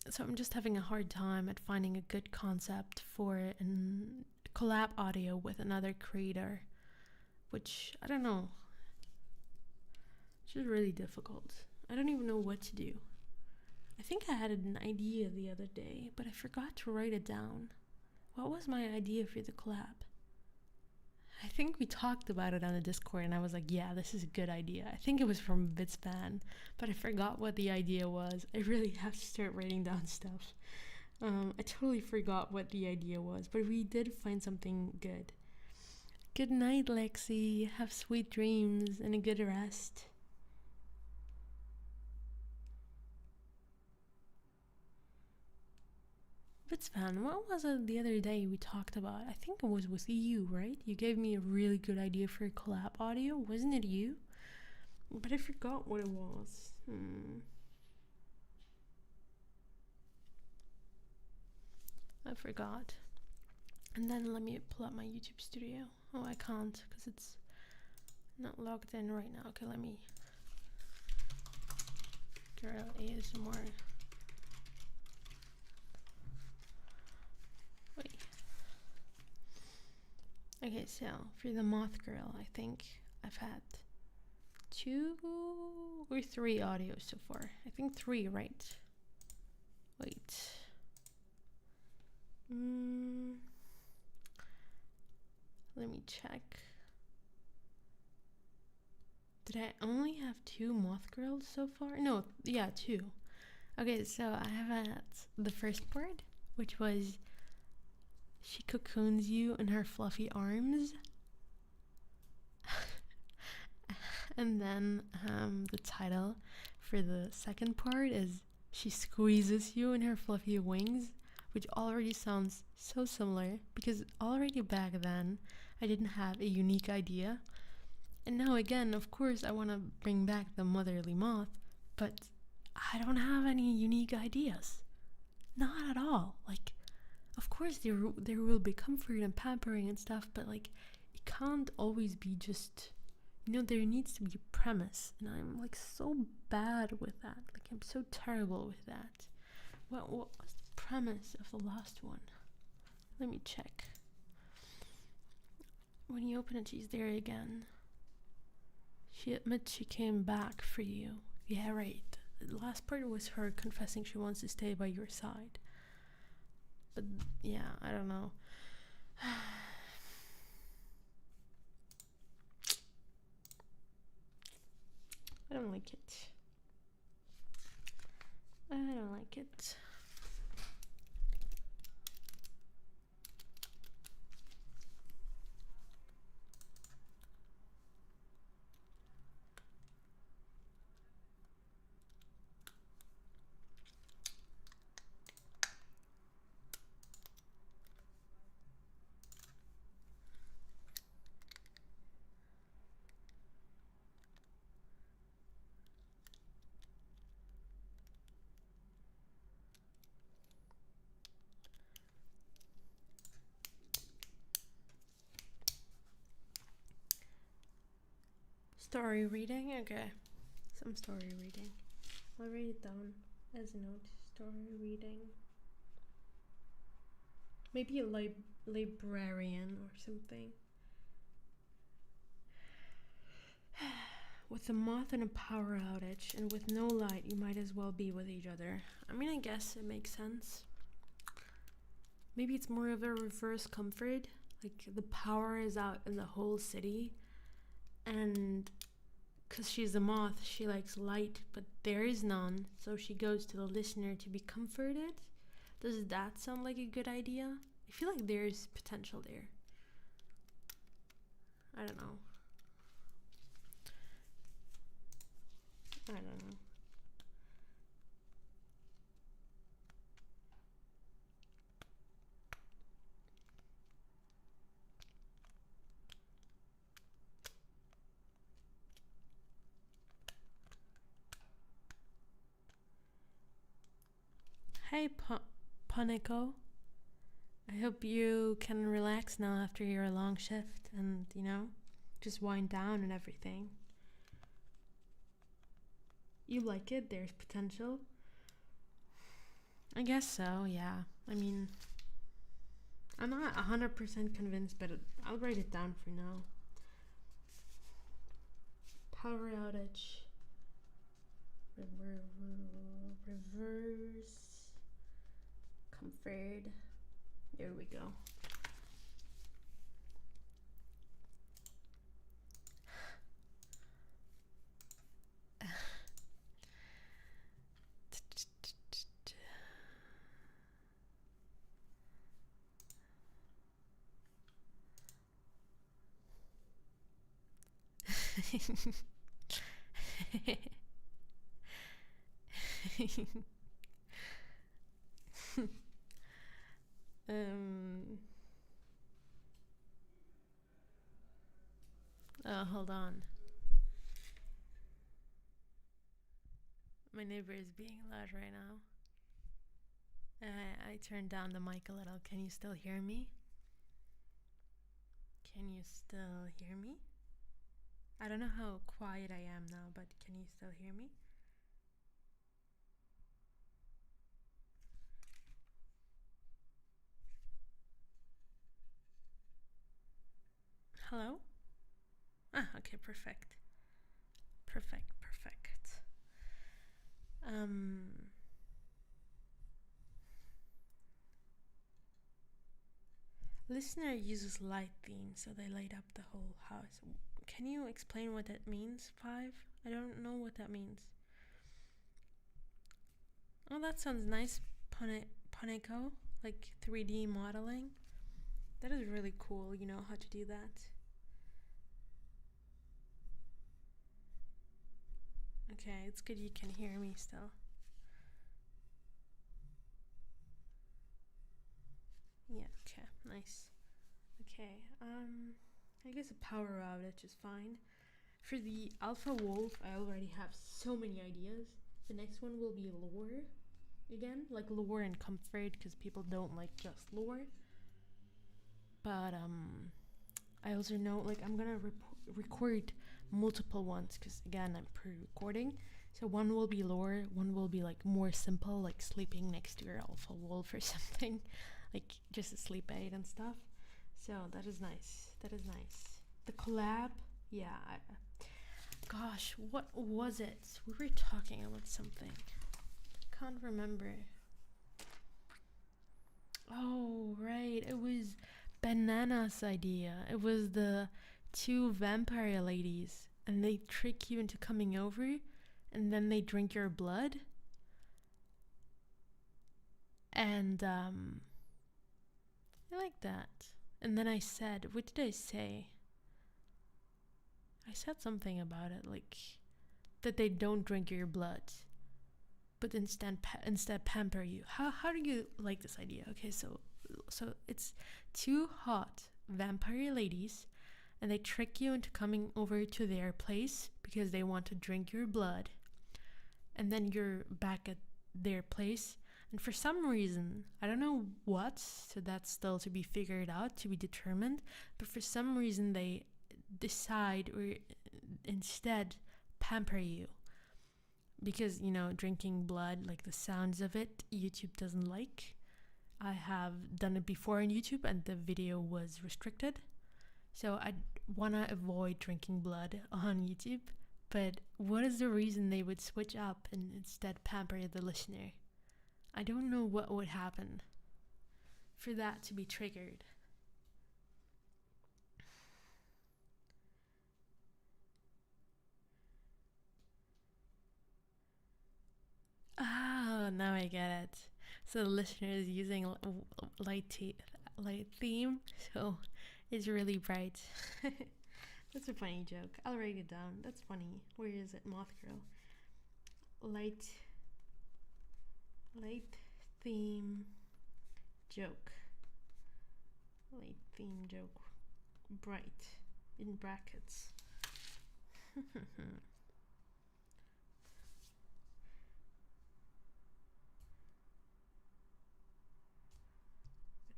So I'm just having a hard time at finding a good concept for a collab audio with another creator, which, I don't know, it's just really difficult. I don't even know what to do. I think I had an idea the other day, but I forgot to write it down. What was my idea for the collab? I think we talked about it on the Discord and I was like, yeah, this is a good idea. I think it was from Bitspan, but I forgot what the idea was. I really have to start writing down stuff. I totally forgot what the idea was, but we did find something good. Good night, Lexi. Have sweet dreams and a good rest. Bitspan, what was it the other day we talked about? I think it was with you, right? You gave me a really good idea for a collab audio. Wasn't it you? But I forgot what it was. I forgot. And then let me pull up my YouTube studio. Oh, I can't because it's not logged in right now. Okay, let me. Girl ASMR. Wait. Okay, so for the Moth Girl, I think I've had 2 or 3 audios so far. I think 3, right? Wait. Let me check. Did I only have 2 Moth Girls so far? No, yeah, 2. Okay, so I have had the first part, which was she cocoons you in her fluffy arms. And then the title for the second part is she squeezes you in her fluffy wings, which already sounds so similar because already back then I didn't have a unique idea. And now again, of course, I want to bring back the motherly moth, but I don't have any unique ideas. Not at all. Like, of course there will be comfort and pampering and stuff, but like it can't always be just, you know, there needs to be a premise, and I'm like so bad with that. Like I'm so terrible with that. What was the premise of the last one? Let me check. When you open it, she's there again. She admits she came back for you. Yeah, right. The last part was her confessing she wants to stay by your side. But yeah, I don't know. I don't like it. I don't like it. Story reading? Okay. Some story reading. I'll write it down as a note. Story reading. Maybe a librarian or something. With a moth and a power outage, and with no light, you might as well be with each other. I mean, I guess it makes sense. Maybe it's more of a reverse comfort. Like, the power is out in the whole city, and because she's a moth, she likes light, but there is none, so she goes to the listener to be comforted. Does that sound like a good idea? I feel like there's potential there. I don't know. I don't know. Hey, Paneko. I hope you can relax now after your long shift and, just wind down and everything. You like it? There's potential? I guess so, yeah. I mean, I'm not 100% convinced, but I'll write it down for now. Power outage. Reverse comfort. There we go. Oh, hold on. My neighbor is being loud right now. I turned down the mic a little. Can you still hear me? Can you still hear me? I don't know how quiet I am now, but can you still hear me? Hello? Ah, okay, perfect. Perfect. Listener uses light themes, so they light up the whole house. Can you explain what that means, 5? I don't know what that means. Oh, that sounds nice, Paneko. Like 3D modeling. That is really cool, you know how to do that. Okay, it's good you can hear me still. Yeah, okay, nice. Okay, I guess a power outage is fine. For the Alpha Wolf, I already have so many ideas. The next one will be lore. Again, like lore and comfort, because people don't like just lore. But I also know, like, I'm gonna record multiple ones, because again, I'm pre-recording. So one will be lower, one will be like more simple, like sleeping next to your alpha wolf or something, like just a sleep aid and stuff. So that is nice. That is nice. The collab, yeah. Gosh, what was it? We were talking about something. Can't remember. Oh, right. It was Banana's idea. It was the two vampire ladies, and they trick you into coming over, and then they drink your blood. And I like that. And then I said, what did I say? I said something about it, like that they don't drink your blood, but instead pamper you. How do you like this idea? Okay, so it's two hot vampire ladies, and they trick you into coming over to their place because they want to drink your blood, and then you're back at their place, and for some reason, I don't know what, so that's still to be figured out, to be determined, but for some reason they decide or instead pamper you, because drinking blood, like the sounds of it, YouTube doesn't like. I have done it before on YouTube and the video was restricted, so I want to avoid drinking blood on YouTube. But what is the reason they would switch up and instead pamper the listener? I don't know what would happen for that to be triggered. Ah, now I get it. So the listener is using light theme, so it's really bright. That's a funny joke. I'll write it down. That's funny. Where is it, Moth Girl? Light theme joke. Light theme joke. Bright in brackets.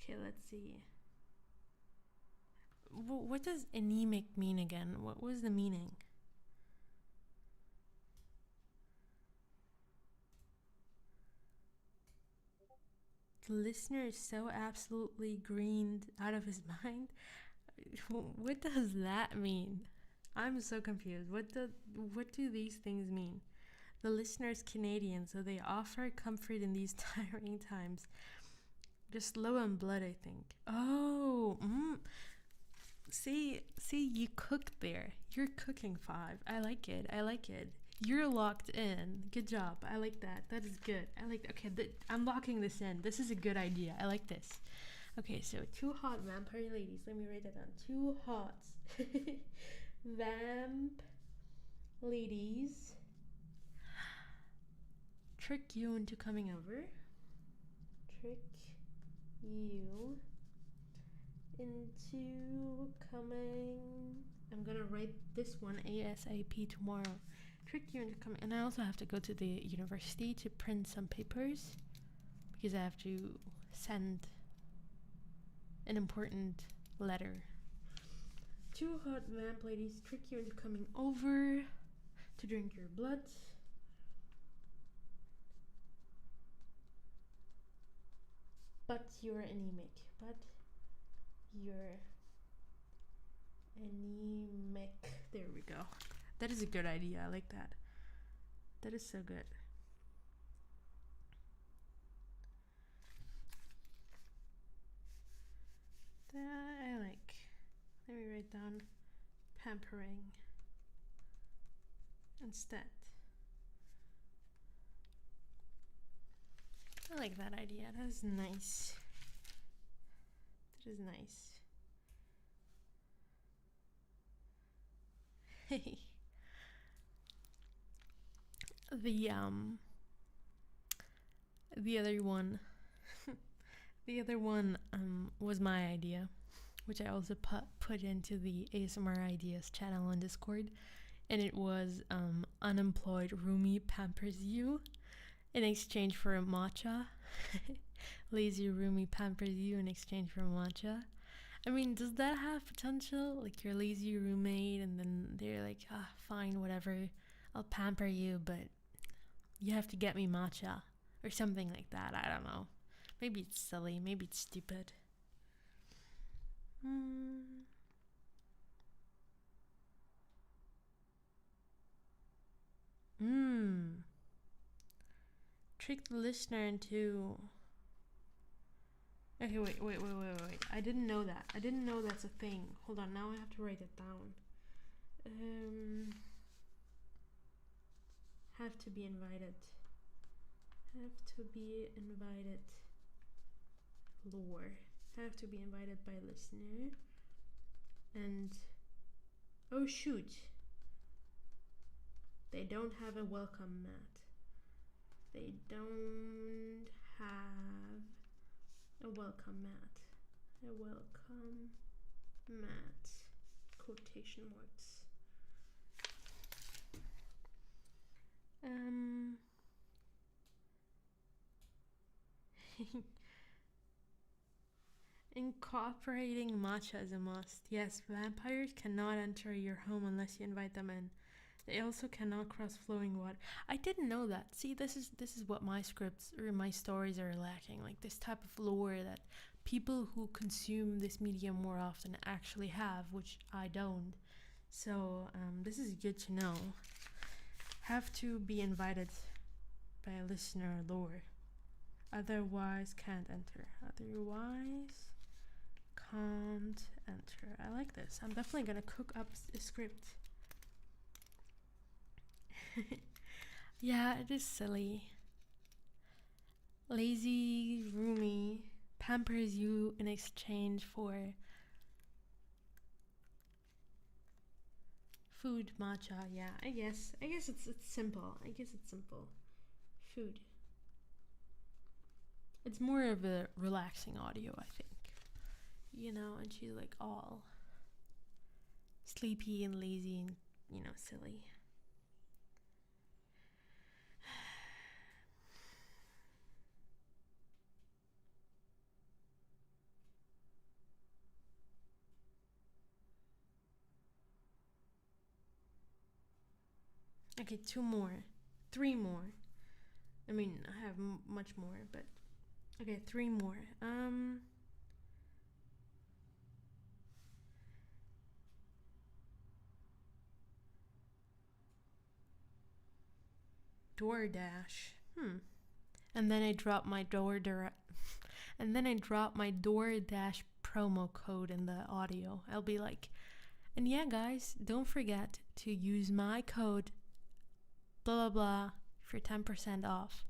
Okay, let's see. What does anemic mean again? What was the meaning? The listener is so absolutely greened out of his mind. What does that mean? I'm so confused. What do these things mean? The listener is Canadian, so they offer comfort in these tiring times. Just low on blood, I think. Oh, See, you cooked there. You're cooking 5. I like it. You're locked in. Good job. I like that. That is good. Okay, I'm locking this in. This is a good idea. I like this. Okay, so 2 hot vampire ladies. Let me write that down. 2 hot vamp ladies trick you into coming over. Trick you into coming. I'm gonna write this one ASAP tomorrow. Trick you into coming. And I also have to go to the university to print some papers because I have to send an important letter. 2 hot vamp ladies trick you into coming over to drink your blood. But you're anemic. There we go. That is a good idea. I like that. That is so good. That I like. Let me write down pampering instead. I like that idea. That is nice. That is nice. The other one was my idea, which I also put into the ASMR Ideas channel on Discord, and it was unemployed roomie pampers you in exchange for a matcha. Lazy roomie pampers you in exchange for a matcha. I mean, does that have potential? Like your lazy roommate, and then they're like, fine, whatever, I'll pamper you, but You have to get me matcha or something like that. I don't know. Maybe it's silly. Maybe it's stupid. Trick the listener into... Okay, wait. I didn't know that. I didn't know that's a thing. Hold on, now I have to write it down. Have to be invited. Have to be invited. Lore. Have to be invited by listener. And... oh shoot. They don't have a welcome mat. They don't have a welcome mat. A welcome mat. Quotation marks. Incorporating matcha is a must. Yes, vampires cannot enter your home unless you invite them in. They also cannot cross flowing water. I didn't know that. See, this is what my scripts or my stories are lacking. Like this type of lore that people who consume this medium more often actually have, which I don't. So this is good to know. Have to be invited by a listener lore. Otherwise can't enter. Otherwise can't enter. I like this. I'm definitely gonna cook up a script. Yeah, it is silly. Lazy Rumi pampers you in exchange for food, matcha. Yeah, I guess it's simple. Food. It's more of a relaxing audio, I think. You know, and she's like all sleepy and lazy and, you know, silly. Okay, 2 more. 3 more. I mean, I have much more, but... okay, 3 more. DoorDash. And then I drop my DoorDash promo code in the audio. I'll be like, and yeah, guys, don't forget to use my code blah blah blah for 10% off.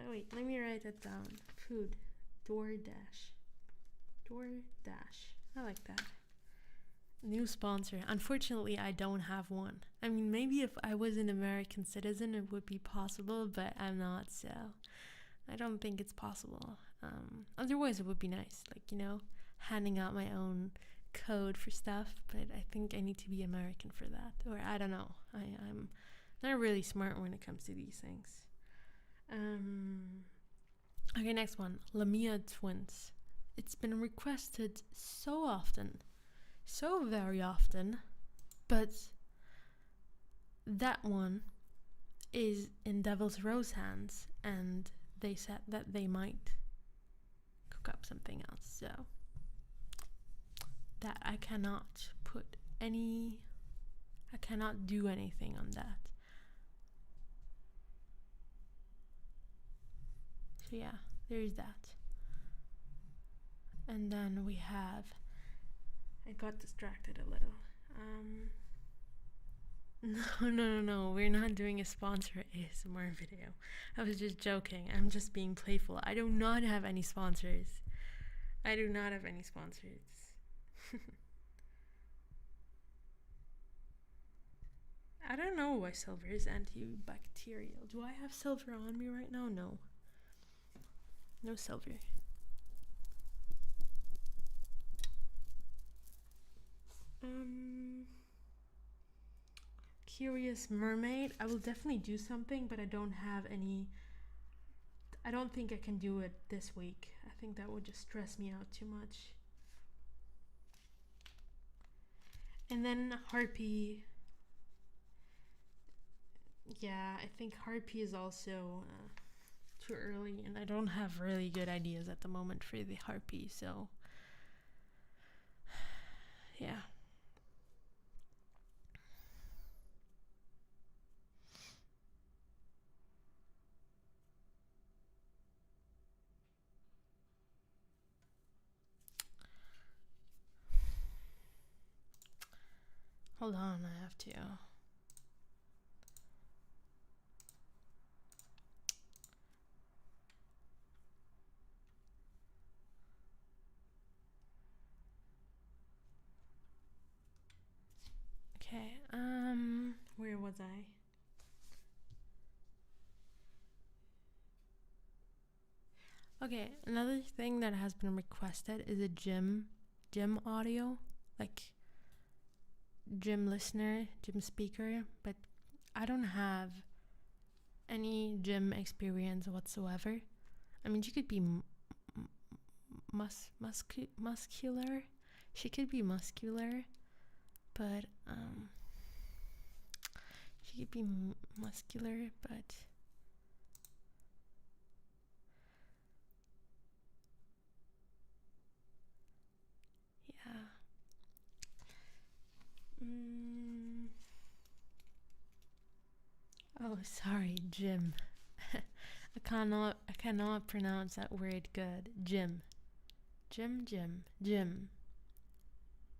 Wait, let me write it down. Food. DoorDash. I like that. New sponsor. Unfortunately, I don't have one. I mean, maybe if I was an American citizen, it would be possible, but I'm not, so I don't think it's possible. Otherwise, it would be nice, like, you know, handing out my own code for stuff, but I think I need to be American for that, or I don't know. I'm not really smart when it comes to these things. Okay, next one. Lamia twins. It's been requested so often. So very often, but that one is in Devil's Rose hands, and they said that they might cook up something else, so that I cannot do anything on that. So yeah, there's that. And then we have... I got distracted a little. No, we're not doing a sponsor ASMR video. I was just joking. I'm just being playful. I do not have any sponsors. I don't know why silver is antibacterial. Do I have silver on me right now? No. No silver. Curious Mermaid. I will definitely do something, but I don't have any... I don't think I can do it this week. I think that would just stress me out too much. And then Harpy. Yeah, I think Harpy is also too early, and I don't have really good ideas at the moment for the Harpy, so yeah. Hold on, I have to. Okay, where was I? Okay, another thing that has been requested is a gym audio, like gym listener, gym speaker, but I don't have any gym experience whatsoever. I mean, she could be muscular. She could be muscular, but she could be muscular, but yeah. Oh, sorry, gym. I cannot pronounce that word good. Gym. Gym.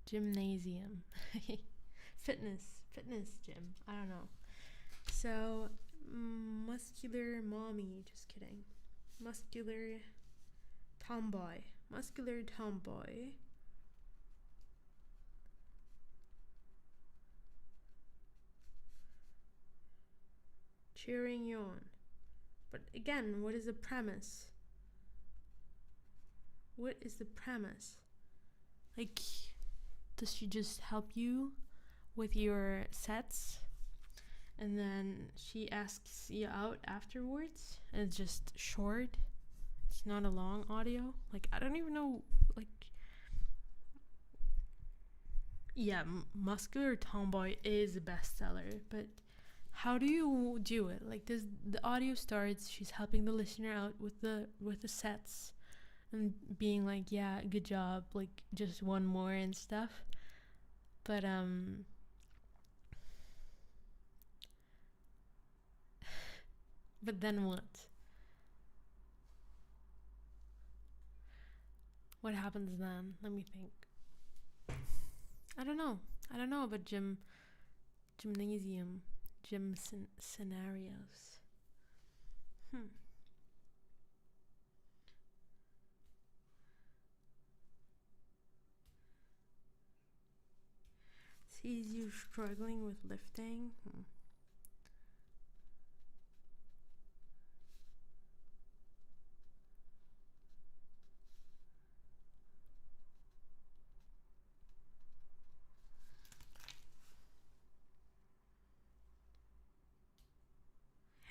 Gymnasium. Fitness gym. I don't know. So, muscular mommy. Just kidding. Muscular tomboy. Muscular tomboy. Cheering you on. But again, what is the premise? What is the premise? Like, does she just help you with your sets? And then she asks you out afterwards? And it's just short? It's not a long audio? Like, I don't even know, like... Yeah, Muscular Tomboy is a bestseller, but how do you do it? Like, the audio starts, she's helping the listener out with the sets and being like, yeah, good job, like just one more and stuff. But but then what? What happens then? Let me think. I don't know about gymnasium, scenarios. Sees you struggling with lifting.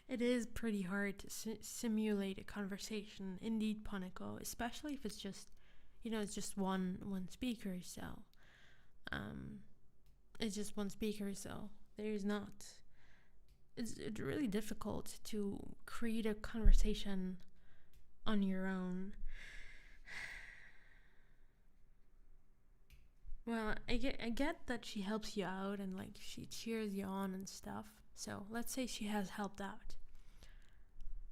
It is pretty hard to simulate a conversation, indeed, Panico, especially if it's just, it's just one speaker. So, it's just one speaker. So there's not. It's really difficult to create a conversation on your own. Well, I get that she helps you out and like she cheers you on and stuff. So let's say she has helped out.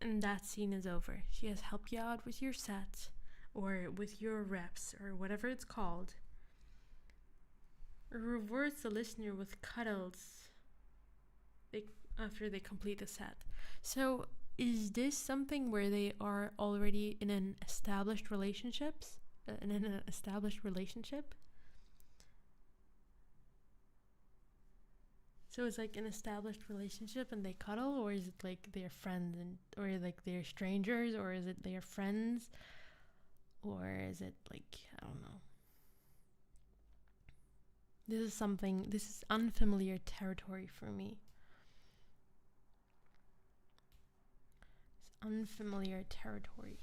And that scene is over. She has helped you out with your set or with your reps or whatever it's called. Rewards the listener with cuddles after they complete the set. So is this something where they are already in an established relationship? So it's like an established relationship and they cuddle, or is it like they're friends or like they're strangers, or is it they're friends, or is it like, I don't know. This is unfamiliar territory for me. It's unfamiliar territory.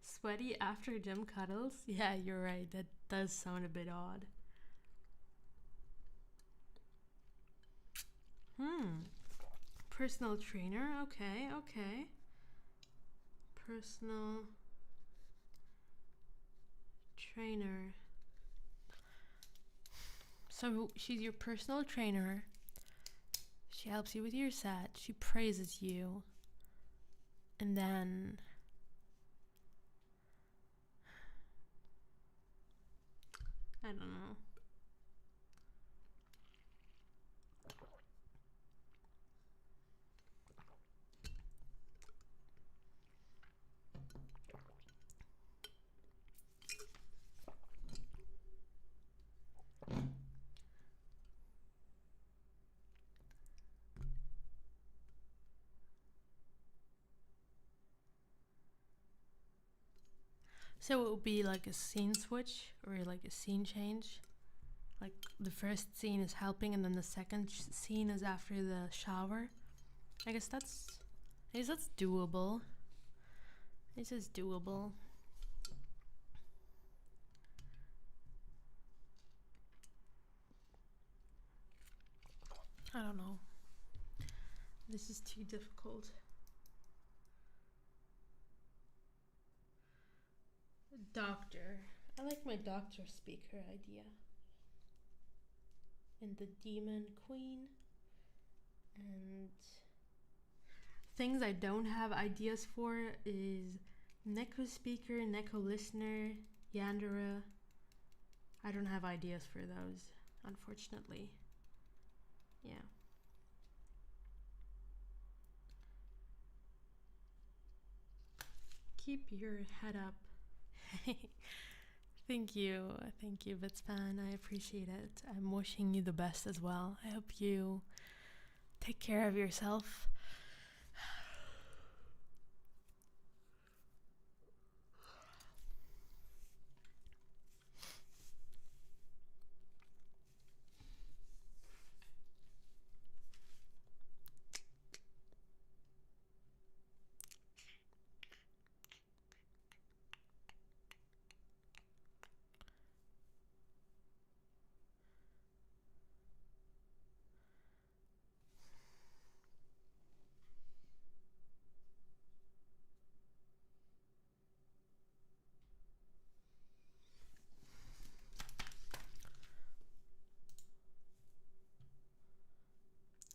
Sweaty after gym cuddles? Yeah, you're right. That does sound a bit odd. Personal trainer. Okay, okay. Personal trainer. So she's your personal trainer. She helps you with your set. She praises you. And then I don't know. So it would be like a scene switch or like a scene change. Like the first scene is helping and then the second scene is after the shower. I guess that's doable. This is doable. I don't know. This is too difficult. Doctor. I like my doctor speaker idea. And the demon queen. And things I don't have ideas for is Neko speaker, Neko listener, Yandere. I don't have ideas for those, unfortunately. Yeah. Keep your head up. Thank you, Bitspan. I appreciate it. I'm wishing you the best as well. I hope you take care of yourself.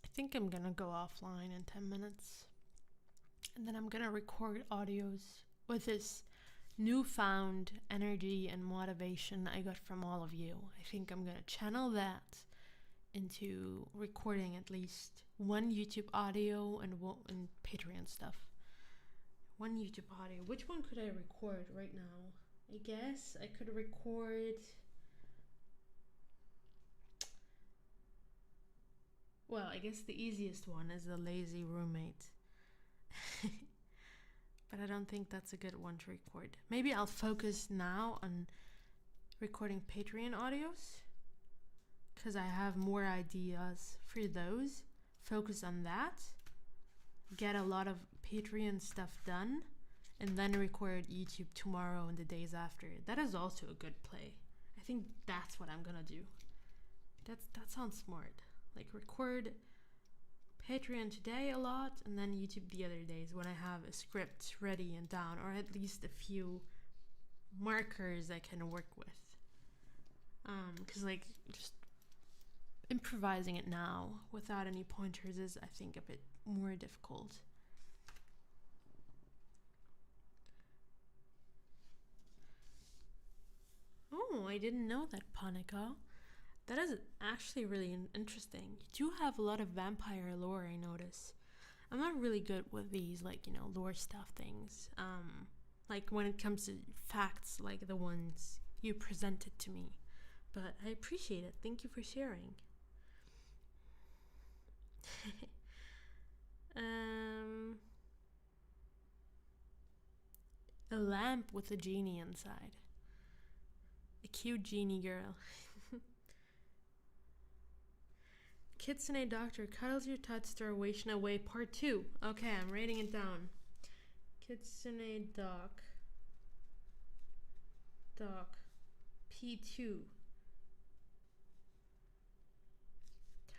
I think I'm gonna go offline in 10 minutes. And then I'm gonna record audios with this newfound energy and motivation I got from all of you. I think I'm gonna channel that into recording at least one YouTube audio and Patreon stuff. One YouTube audio. Which one could I record right now? I guess I could record. Well, I guess the easiest one is the lazy roommate. But I don't think that's a good one to record. Maybe I'll focus now on recording Patreon audios because I have more ideas for those. Focus on that. Get a lot of Patreon stuff done and then record YouTube tomorrow and the days after. That is also a good play. I think that's what I'm gonna do. That sounds smart. Like record Patreon today a lot and then YouTube the other days when I have a script ready and down, or at least a few markers I can work with. Because like just improvising it now without any pointers is, I think, a bit more difficult. Oh, I didn't know that, Panika. That is actually really interesting. You do have a lot of vampire lore, I notice. I'm not really good with these, like, lore stuff things. Like when it comes to facts, like the ones you presented to me. But I appreciate it. Thank you for sharing. A lamp with a genie inside. A cute genie girl. Kitsune Doctor cuddles your touch Starvation Away Part 2. Okay, I'm writing it down. Kitsune Doc. P2.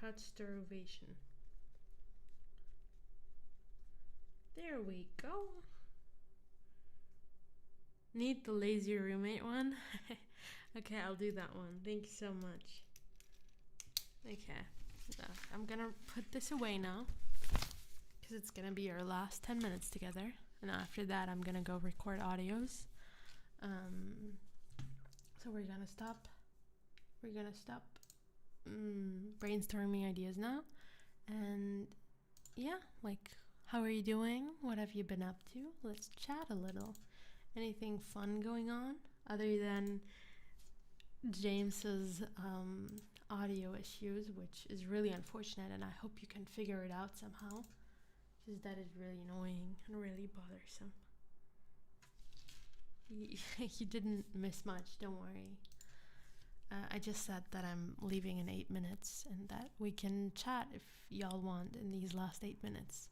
Touch starvation. There we go. Need the lazy roommate one? Okay, I'll do that one. Thank you so much. Okay, so I'm gonna put this away now because it's gonna be our last 10 minutes together, and after that I'm gonna go record audios. So we're gonna stop brainstorming ideas now, and yeah, like, how are you doing? What have you been up to? Let's chat a little. Anything fun going on other than James's audio issues, which is really unfortunate, and I hope you can figure it out somehow, because that is really annoying and really bothersome. You didn't miss much, don't worry. I just said that I'm leaving in 8 minutes and that we can chat if y'all want in these last 8 minutes.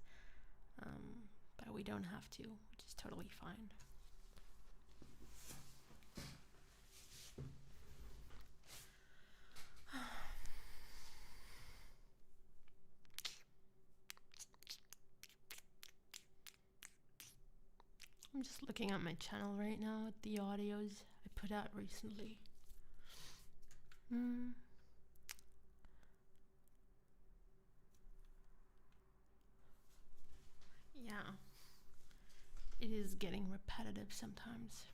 But we don't have to, which is totally fine. I'm just looking at my channel right now at the audios I put out recently. Yeah, it is getting repetitive sometimes.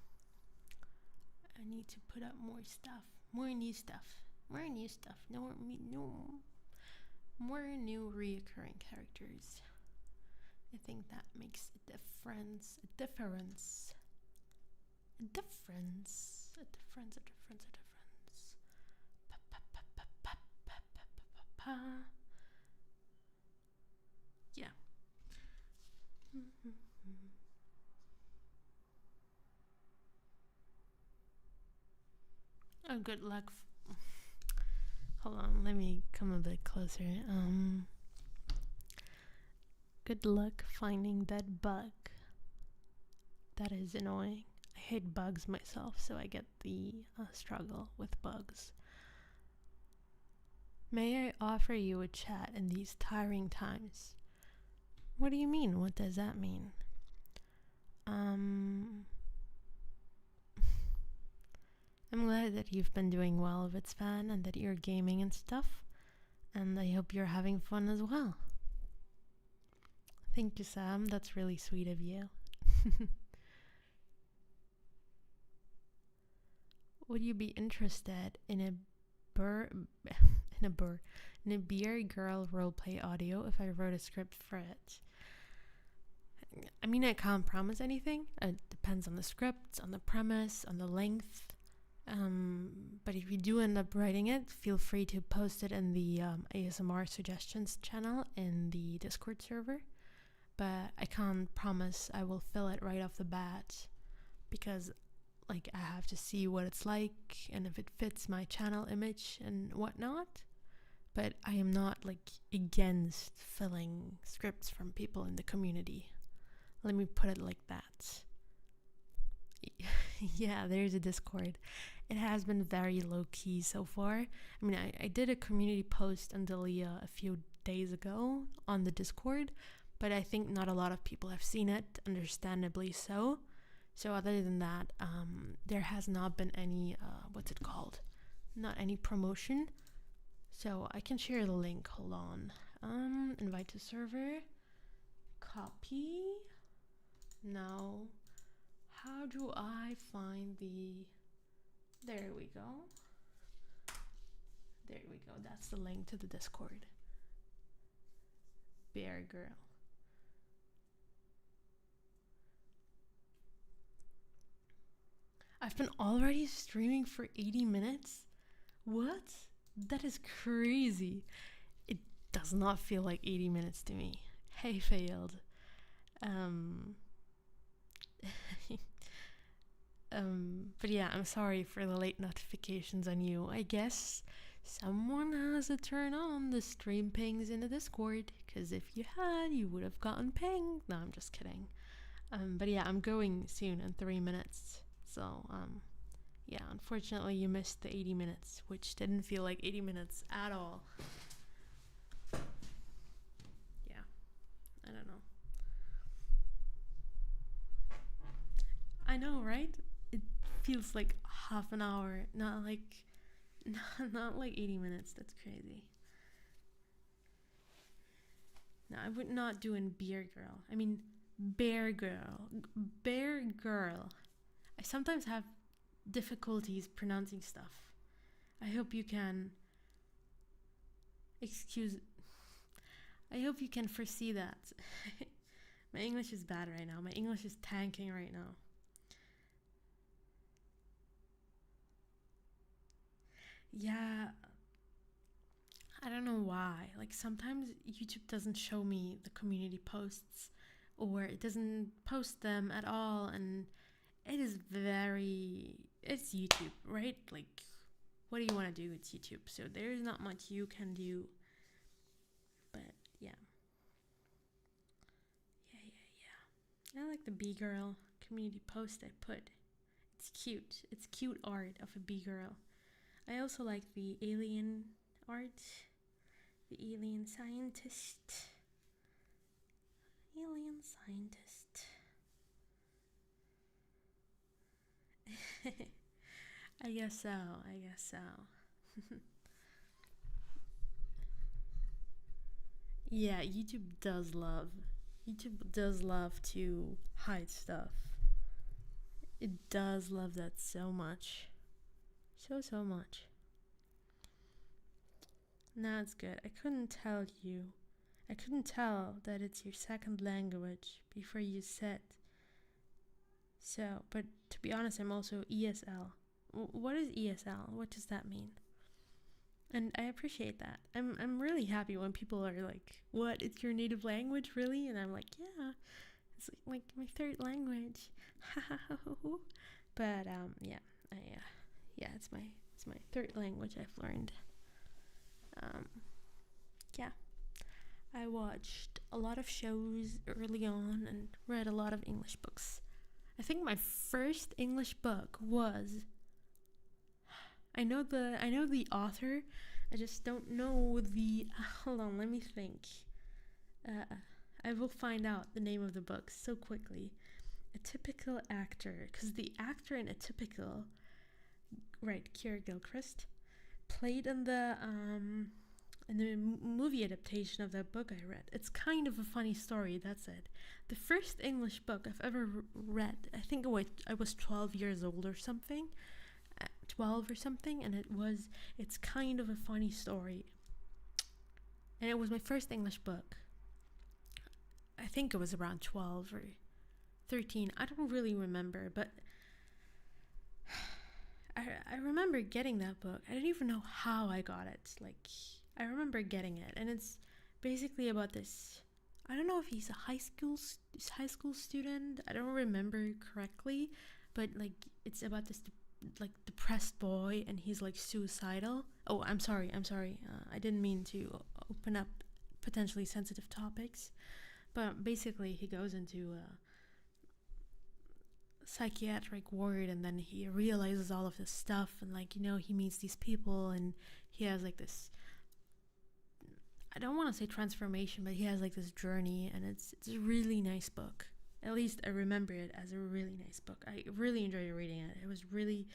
I need to put up more stuff, more new stuff, more new reoccurring characters. I think that makes a difference. Yeah. Oh, good luck. Hold on, let me come a bit closer. Good luck finding that bug. That is annoying. I hate bugs myself, so I get the struggle with bugs. May I offer you a chat in these tiring times? What do you mean? What does that mean? I'm glad that you've been doing well, Vitsvan, and that you're gaming and stuff. And I hope you're having fun as well. Thank you, Sam. That's really sweet of you. Would you be interested in a beer girl roleplay audio if I wrote a script for it? I mean, I can't promise anything. It depends on the script, on the premise, on the length. But if you do end up writing it, feel free to post it in the ASMR suggestions channel in the Discord server. But I can't promise I will fill it right off the bat, because like I have to see what it's like and if it fits my channel image and whatnot. But I am not like against filling scripts from people in the community. Let me put it like that. Yeah, there's a Discord. It has been very low-key so far. I mean, I did a community post on Delia a few days ago on the Discord, but I think not a lot of people have seen it, understandably so. So other than that, there has not been any, not any promotion. So I can share the link, hold on. Invite to server, copy. Now, how do I find there we go. There we go, that's the link to the Discord. Bear Girl. I've been already streaming for 80 minutes? What? That is crazy. It does not feel like 80 minutes to me. Hey, failed. But yeah, I'm sorry for the late notifications on you. I guess someone has to turn on the stream pings in the Discord, because if you had, you would have gotten pinged. No, I'm just kidding. But yeah, I'm going soon in 3 minutes. So yeah, unfortunately you missed the 80 minutes, which didn't feel like 80 minutes at all. Yeah, I don't know. I know, right? It feels like half an hour, not like not like 80 minutes. That's crazy. No, I would not do in Beer Girl. I mean, Bear Girl. Bear Girl. I sometimes have difficulties pronouncing stuff. I hope you can excuse. I hope you can foresee that. My English is bad right now. My English is tanking right now. Yeah, I don't know why. Like sometimes YouTube doesn't show me the community posts or it doesn't post them at all and it is very it's YouTube, right? Like what do you want to do? It's YouTube. So there's not much you can do. But yeah. I like the bee girl community post I put. It's cute. It's cute art of a bee girl. I also like the alien art. The alien scientist. Alien scientist. I guess so. I guess so. Yeah, YouTube does love to hide stuff. It does love that so much. So much. Now it's good. I couldn't tell that it's your second language before you said so. But to be honest, I'm also ESL. What is ESL? What does that mean? And I appreciate that. I'm really happy when people are like, "What? It's your native language, really?" And I'm like, "Yeah, it's like my third language." But yeah, yeah, it's my third language I've learned. Um, yeah, I watched a lot of shows early on and read a lot of English books. I think my first English book was I know the author. I just don't know the hold on, let me think. Uh I will find out the name of the book so quickly. Atypical Actor, cuz the actor in Atypical, right, Keira Gilchrist, played in the movie adaptation of that book I read. It's kind of a funny story, that's it. The first English book I've ever read, I think I was 12 years old or something. 12 or something, and it's kind of a funny story. And it was my first English book. I think it was around 12 or 13. I don't really remember, but I remember getting that book. I don't even know how I got it. Like, I remember getting it, and it's basically about this. I don't know if he's a high school student. I don't remember correctly, but like it's about this like depressed boy, and he's like suicidal. Oh, I'm sorry. I didn't mean to open up potentially sensitive topics, but basically he goes into a psychiatric ward and then he realizes all of this stuff and like he meets these people and he has like this, I don't want to say transformation, but he has like this journey and it's a really nice book. At least I remember it as a really nice book. I really enjoyed reading it. It was really,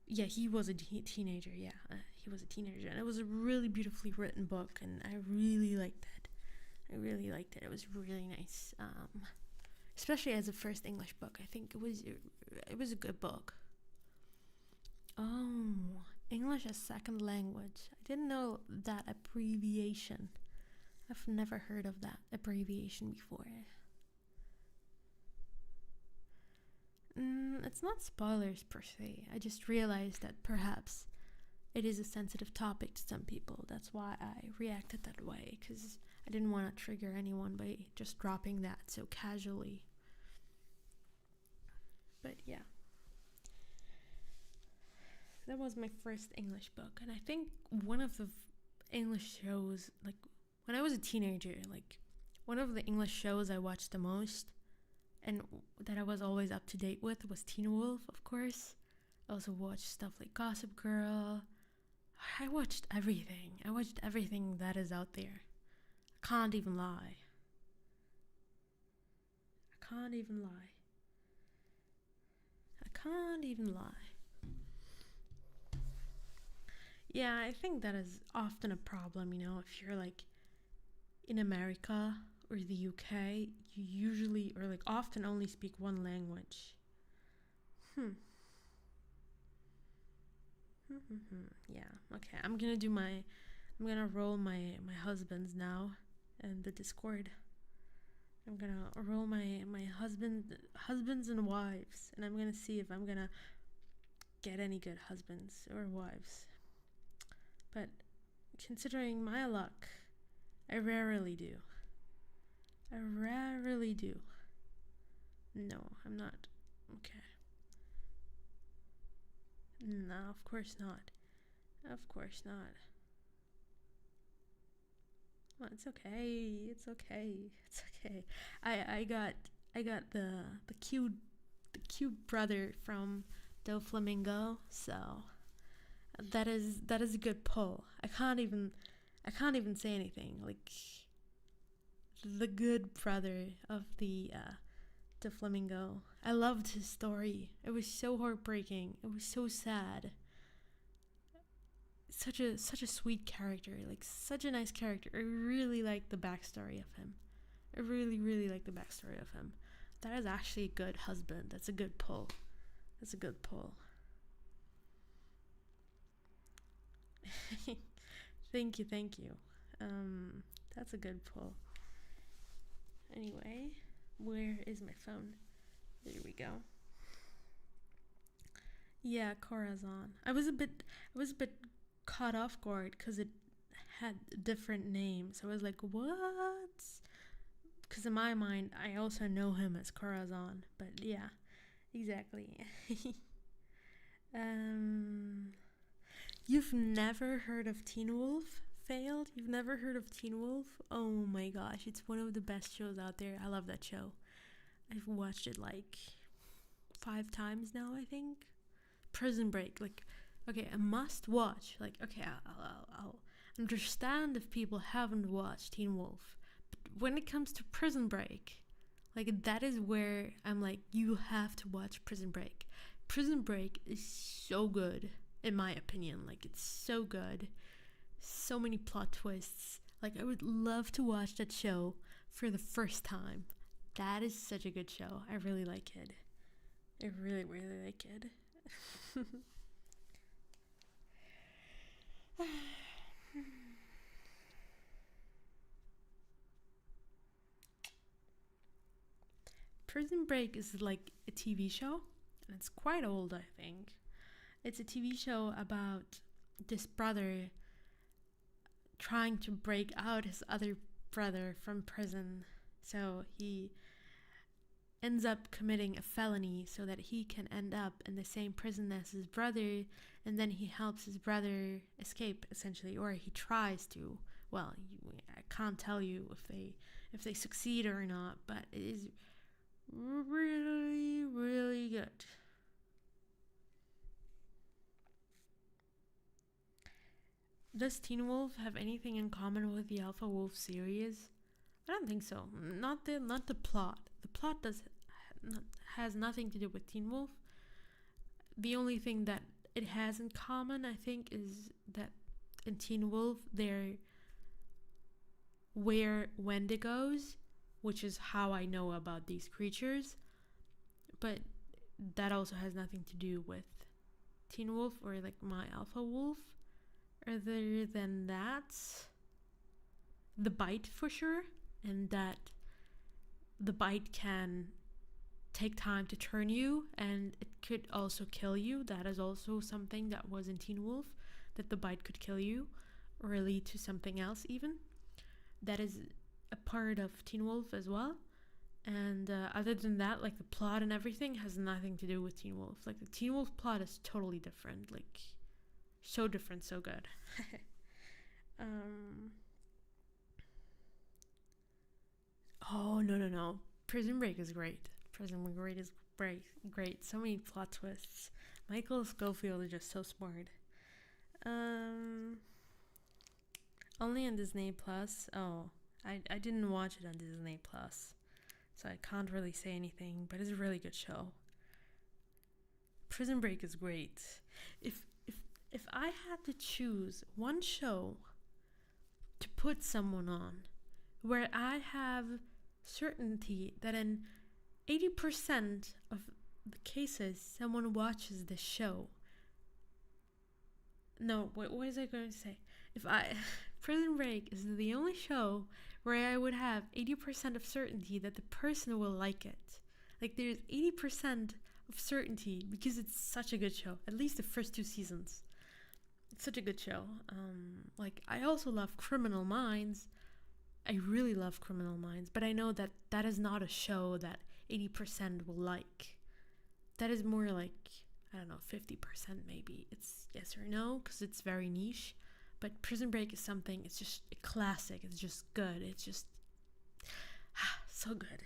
yeah, he was a teenager. Yeah, he was a teenager, and it was a really beautifully written book, and I really liked it. It was really nice. Especially as a first English book. I think it was a good book. Oh, English as second language. I didn't know that abbreviation. I've never heard of that abbreviation before. It's not spoilers per se. I just realized that perhaps it is a sensitive topic to some people. That's why I reacted that way, because I didn't want to trigger anyone by just dropping that so casually. But yeah, that was my first English book, and I think one of the English shows, like when I was a teenager, like one of the English shows I watched the most and that I was always up to date with was Teen Wolf, of course. I also watched stuff like Gossip Girl. I watched everything. I watched everything that is out there. I can't even lie. I can't even lie. I can't even lie. Yeah, I think that is often a problem, you know, if you're like in America or the UK, you usually or like often only speak one language. Hmm. Yeah, okay. I'm gonna roll my husbands now and the Discord. I'm gonna roll my husbands and wives, and I'm gonna see if I'm gonna get any good husbands or wives. But considering my luck, I rarely do. I rarely do. No, I'm not. Okay. No, of course not. Of course not. Well, it's okay. It's okay. It's okay. I got the cute brother from Doflamingo, so that is a good pull. I can't even say anything. Like the good brother of the Doflamingo. I loved his story. It was so heartbreaking. It was so sad. Such a sweet character, like such a nice character. I really like the backstory of him. I really like the backstory of him. That is actually a good husband. That's a good pull. That's a good pull. Thank you, thank you. That's a good pull. Anyway, where is my phone? There we go. Yeah, Corazon. I was a bit caught off guard because it had a different name. So I was like, what? Because in my mind, I also know him as Corazon. But yeah, exactly. um, you've never heard of Teen Wolf? Failed? You've never heard of Teen Wolf? Oh my gosh, it's one of the best shows out there. I love that show. I've watched it like 5 times now, I think. Prison Break, like, okay, a must watch. Like, okay, I'll understand if people haven't watched Teen Wolf, but when it comes to Prison Break, like that is where I'm like, you have to watch Prison Break. Prison Break is so good, in my opinion. Like, it's so good. So many plot twists. Like, I would love to watch that show for the first time. That is such a good show. I really like it. I really like it. Prison Break is like a TV show, and it's quite old, I think. It's a TV show about this brother trying to break out his other brother from prison. So he ends up committing a felony so that he can end up in the same prison as his brother, and then he helps his brother escape, essentially, or he tries to. Well, I can't tell you if they succeed or not, but it is really good. Does Teen Wolf have anything in common with the Alpha Wolf series? I don't think so. Not the plot. The plot has nothing to do with Teen Wolf. The only thing that it has in common, I think, is that in Teen Wolf they're where Wendigos, which is how I know about these creatures, but that also has nothing to do with Teen Wolf or like my Alpha Wolf. Other than that, the bite for sure, and that the bite can take time to turn you and it could also kill you. That is also something that was in Teen Wolf, that the bite could kill you or lead to something else even. That is a part of Teen Wolf as well. And other than that, like the plot and everything has nothing to do with Teen Wolf. Like the Teen Wolf plot is totally different. Like so different, so good. Oh no. Prison Break is great. Prison Break is great. So many plot twists. Michael Scofield is just so smart. Only on Disney Plus. Oh, I didn't watch it on Disney Plus, so I can't really say anything. But it's a really good show. Prison Break is great. If I had to choose one show to put someone on, where I have certainty that in 80% of the cases someone watches this show. No, what was I going to say? Prison Break is the only show where I would have 80% of certainty that the person will like it. Like there's 80% of certainty because it's such a good show. At least the first 2 seasons. It's such a good show. I also love Criminal Minds. I really love Criminal Minds, but I know that that is not a show that 80% will like. That is more like, I don't know, 50% maybe. It's yes or no, because it's very niche. But Prison Break is something, it's just a classic. It's just good. It's just so good.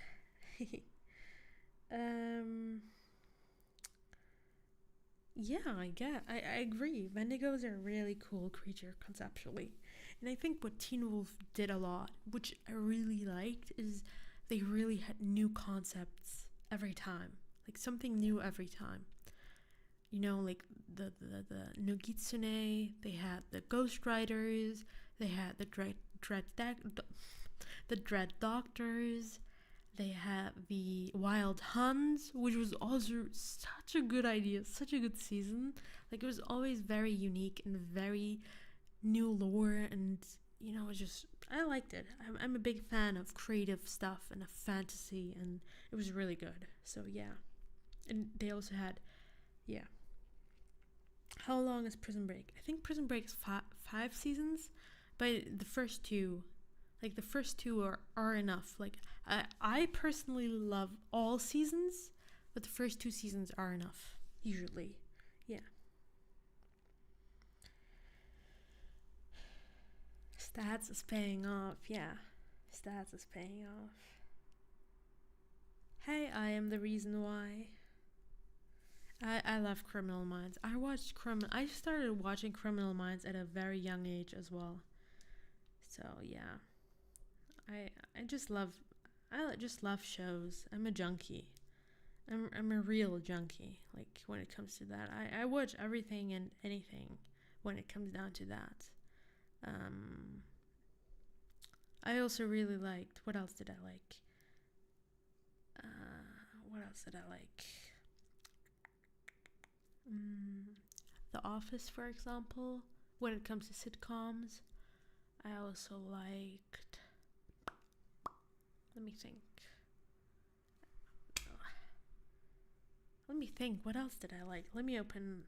Yeah, I agree. Wendigos are a really cool creature conceptually. And I think what Teen Wolf did a lot, which I really liked, is they really had new concepts every time. Like something new every time. You know, like the Nogitsune, they had the Ghost Riders, they had the Dread Doctors, they had the Wild Huns, which was also such a good idea, such a good season. Like it was always very unique and very new lore, and you know, I liked it. I'm a big fan of creative stuff and of fantasy, and it was really good. So yeah, and they also had, yeah. How long is Prison Break? I think Prison Break is 5 seasons, but the first 2 are enough. Like I personally love all seasons, but the first 2 seasons are enough usually. Yeah. Stats is paying off. Yeah, Stats is paying off. Hey, I am the reason why. I love Criminal Minds. I started watching Criminal Minds at a very young age as well. So yeah, I just love shows. I'm a junkie. I'm a real junkie. Like when it comes to that, I watch everything and anything when it comes down to that. I also really liked. What else did I like? The Office, for example. When it comes to sitcoms, I also liked. Let me think. What else did I like? Let me open.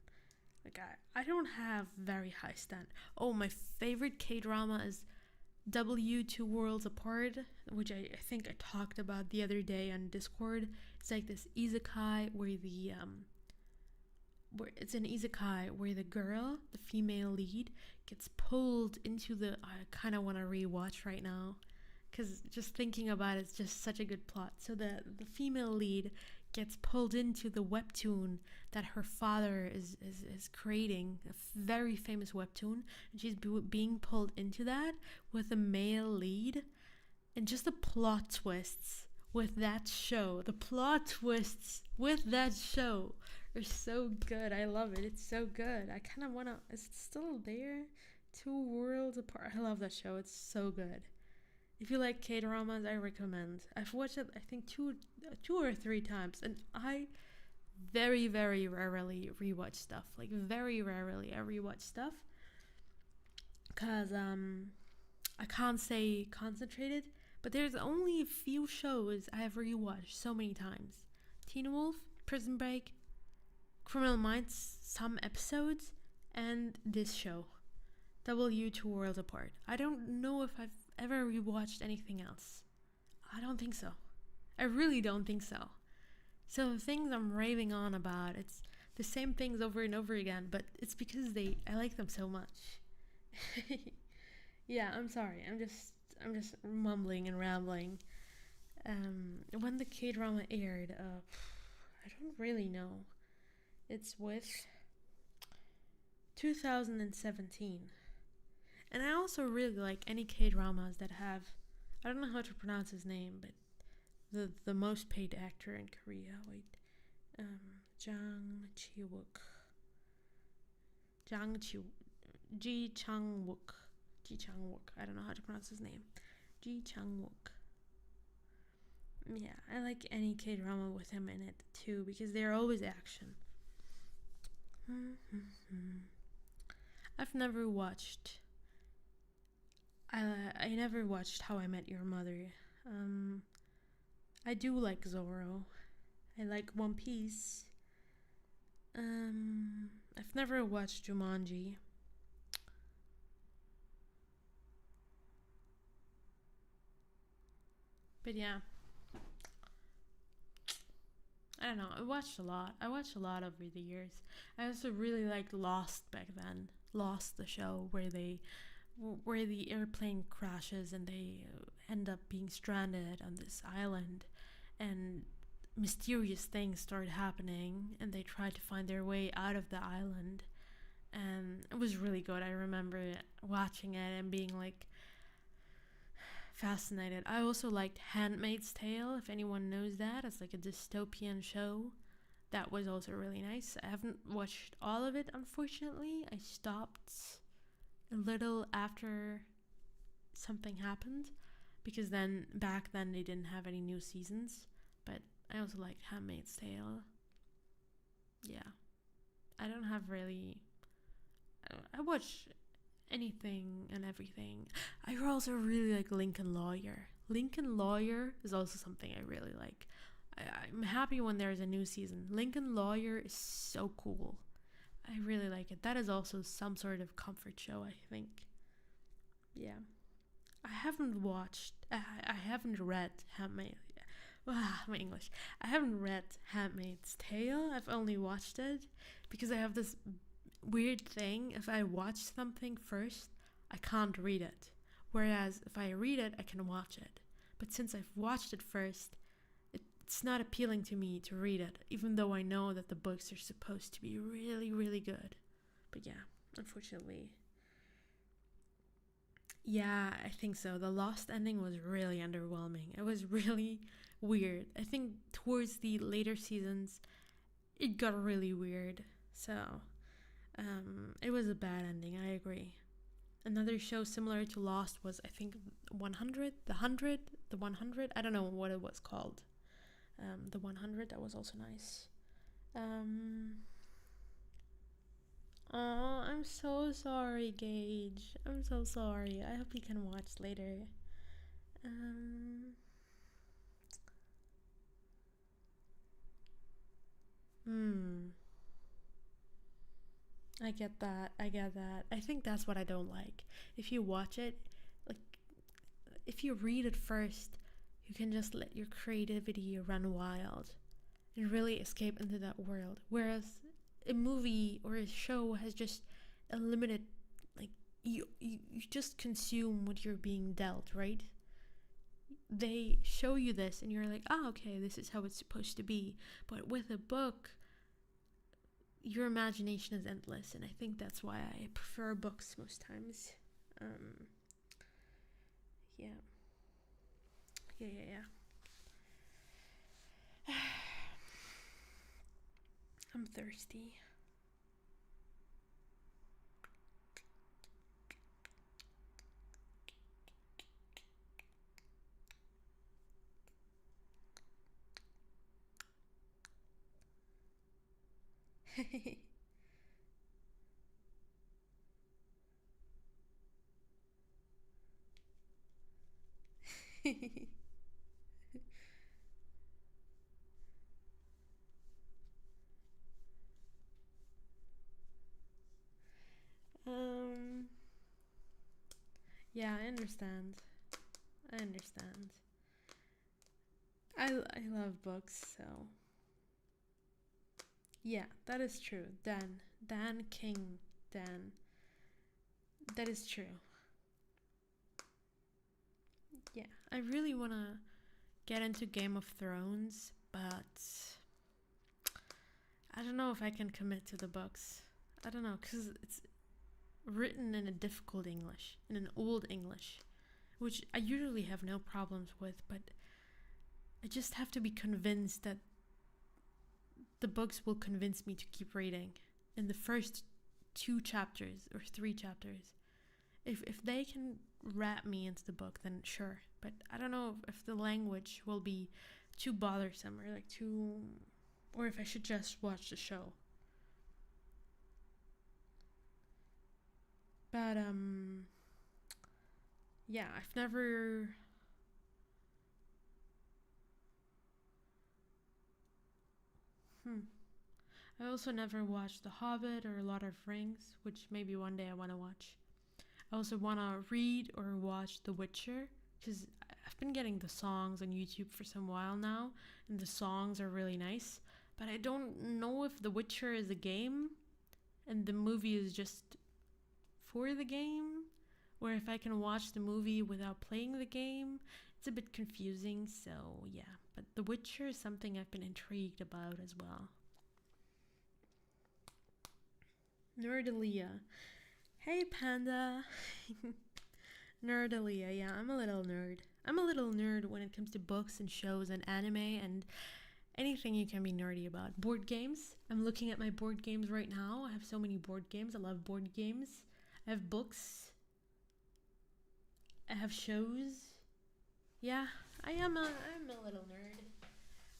Like I don't have very high stand. Oh, my favorite K-drama is W Two Worlds Apart, which I think I talked about the other day on Discord. It's like this isekai where it's an isekai where the girl, the female lead, gets pulled into the. I kind of want to rewatch right now, because just thinking about it's just such a good plot. So the female lead gets pulled into the webtoon that her father is creating, a very famous webtoon, and she's being pulled into that with a male lead, and just the plot twists with that show. The plot twists with that show are so good. I love it. It's so good. I kind of want to. Is it still there? Two Worlds Apart. I love that show. It's so good. If you like K-dramas, I recommend. I've watched it, I think, two or three times, and I very, very rarely rewatch stuff. Like, very rarely I rewatch stuff, because I can't stay concentrated. But there's only a few shows I have rewatched so many times. Teen Wolf, Prison Break, Criminal Minds, some episodes, and this show, W Two Worlds Apart. I don't know if I've ever rewatched anything else. I don't think so. I really don't think so. So the things I'm raving on about, it's the same things over and over again, but it's because I like them so much. Yeah, I'm sorry. I'm just mumbling and rambling. When the K drama aired, I don't really know. It's with 2017. And I also really like any K dramas that have, I don't know how to pronounce his name, but the most paid actor in Korea. Wait, Jang Chi-wook. Jang Chi Ji Chang-wook. Ji Chang-wook. I don't know how to pronounce his name. Ji Chang-wook. Yeah, I like any K drama with him in it too because they're always action. I've never watched. I never watched How I Met Your Mother. I do like Zorro. I like One Piece. I've never watched Jumanji. But yeah. I don't know. I watched a lot. I watched a lot over the years. I also really liked Lost back then. Lost, the show where the airplane crashes and they end up being stranded on this island, and mysterious things start happening, and they try to find their way out of the island. And it was really good. I remember watching it and being like fascinated. I also liked Handmaid's Tale, if anyone knows that. It's like a dystopian show. That was also really nice. I haven't watched all of it, unfortunately. I stopped a little after something happened because back then they didn't have any new seasons. But I also liked Handmaid's Tale. Yeah. I don't have really. I watch anything and everything. I also really like Lincoln Lawyer. Lincoln Lawyer is also something I really like. I'm happy when there's a new season. Lincoln Lawyer is so cool. I really like it. That is also some sort of comfort show, I think. Yeah. I haven't read my English. I haven't read Handmaid's Tale. I've only watched it because I have this weird thing. If I watch something first, I can't read it. Whereas if I read it, I can watch it. But since I've watched it first, it's not appealing to me to read it, even though I know that the books are supposed to be really, really good. But yeah, unfortunately. Yeah, I think so. The Lost ending was really underwhelming. It was really weird. I think towards the later seasons, it got really weird. So, it was a bad ending, I agree. Another show similar to Lost was, I think, 100? The 100? The 100? I don't know what it was called. The 100, that was also nice. Oh, I'm so sorry, Gage. I'm so sorry. I hope you can watch later. Um, hmm. I get that. I get that. I think that's what I don't like. If you watch it, like, if you read it first, you can just let your creativity run wild and really escape into that world. Whereas a movie or a show has just a limited, like, you just consume what you're being dealt, right? They show you this and you're like, oh, okay, this is how it's supposed to be. But with a book, your imagination is endless, and I think that's why I prefer books most times. Um, yeah, yeah. I'm thirsty. um, yeah, I understand. I understand. I love books, so yeah, that is true. Dan King, Dan. That is true. Yeah, I really wanna get into Game of Thrones, but I don't know if I can commit to the books. I don't know, because it's written in a difficult English, in an old English, which I usually have no problems with, but I just have to be convinced that the books will convince me to keep reading in the first 2 chapters or 3 chapters. If they can wrap me into the book, then sure. But I don't know if the language will be too bothersome or like too, or if I should just watch the show. But yeah, I've never. I also never watched The Hobbit or Lord of Rings, which maybe one day I want to watch. I also want to read or watch The Witcher, because I've been getting the songs on YouTube for some while now, and the songs are really nice. But I don't know if The Witcher is a game, and the movie is just for the game, or if I can watch the movie without playing the game. It's a bit confusing, so yeah. But The Witcher is something I've been intrigued about as well. Nerdalia. Hey, Panda. Nerdalia, yeah, I'm a little nerd. I'm a little nerd when it comes to books and shows and anime and anything you can be nerdy about. Board games. I'm looking at my board games right now. I have so many board games. I love board games. I have books. I have shows. Yeah, I'm a little nerd.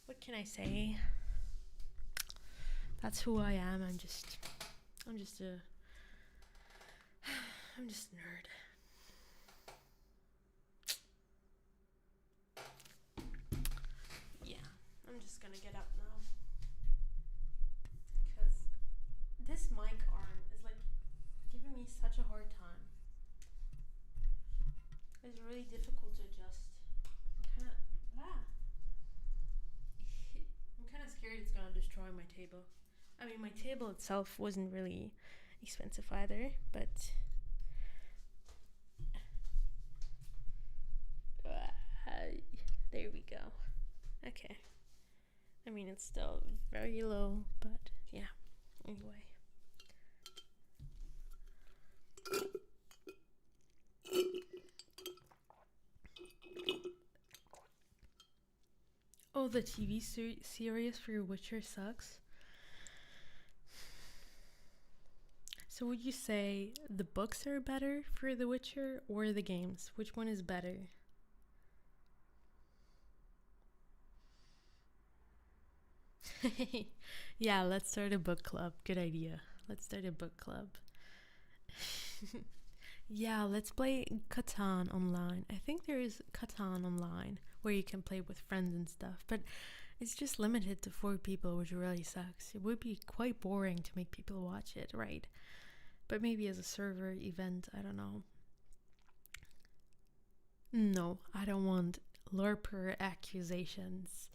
What can I say? That's who I am. I'm just a nerd. Yeah, I'm just gonna get up now. Because this mic arm is like giving me such a hard time. It's really difficult to adjust. I'm kind of scared it's gonna destroy my table. I mean, my table itself wasn't really expensive either, but there we go. Okay. I mean, it's still very low, but yeah. Anyway. Oh, the TV series for Witcher sucks. So would you say the books are better for The Witcher or the games? Which one is better? Yeah, let's start a book club. Good idea. Let's start a book club. Yeah, let's play Catan online. I think there is Catan online where you can play with friends and stuff, but it's just limited to 4 people, which really sucks. It would be quite boring to make people watch it, right? But maybe as a server event, I don't know. No, I don't want LARPer accusations.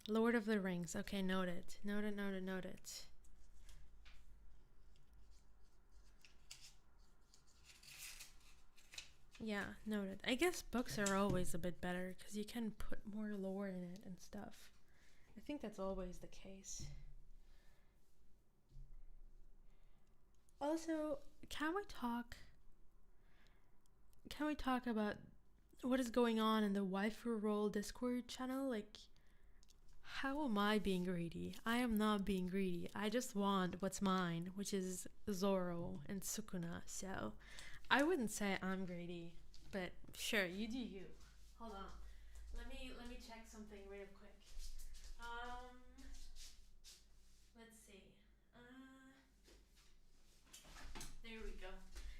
Lord of the Rings. Okay, noted. Noted. Yeah, noted. I guess books are always a bit better because you can put more lore in it and stuff. I think that's always the case. Also, can we talk about what is going on in the Waifu Roll Discord channel? Like, how am I being greedy? I am not being greedy. I just want what's mine, which is Zoro and Sukuna. So, I wouldn't say I'm greedy, but sure, you do you. Hold on. Let me check something real quick. Let's see. There we go.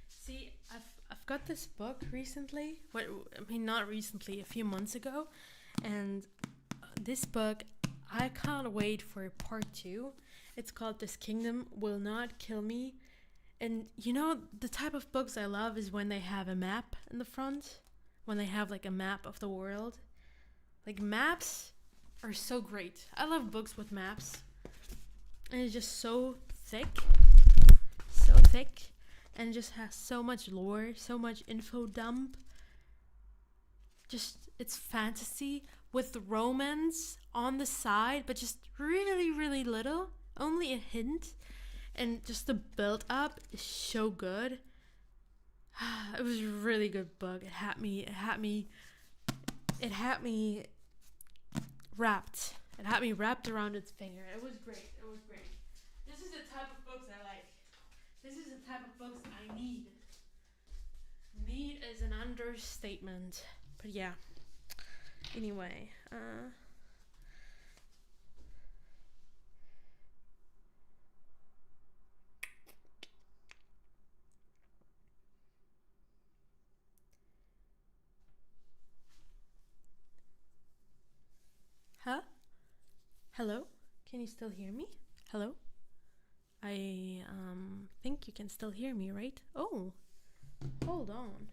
See, I've got this book recently. Not recently, a few months ago, and this book, I can't wait for part 2. It's called This Kingdom Will Not Kill Me. And you know, the type of books I love is when they have a map in the front, when they have like a map of the world. Like, maps are so great. I love books with maps. And it's just so thick. So thick and it just has so much lore, so much info dump. Just, it's fantasy with romance on the side, but just really, really little, only a hint. And just the build up is so good. It was a really good book. It had me wrapped. It had me wrapped around its finger. It was great. This is the type of books I like. This is the type of books I need. Need is an understatement. But yeah. Anyway, huh? Hello? Can you still hear me? Hello? I think you can still hear me, right? Oh, hold on.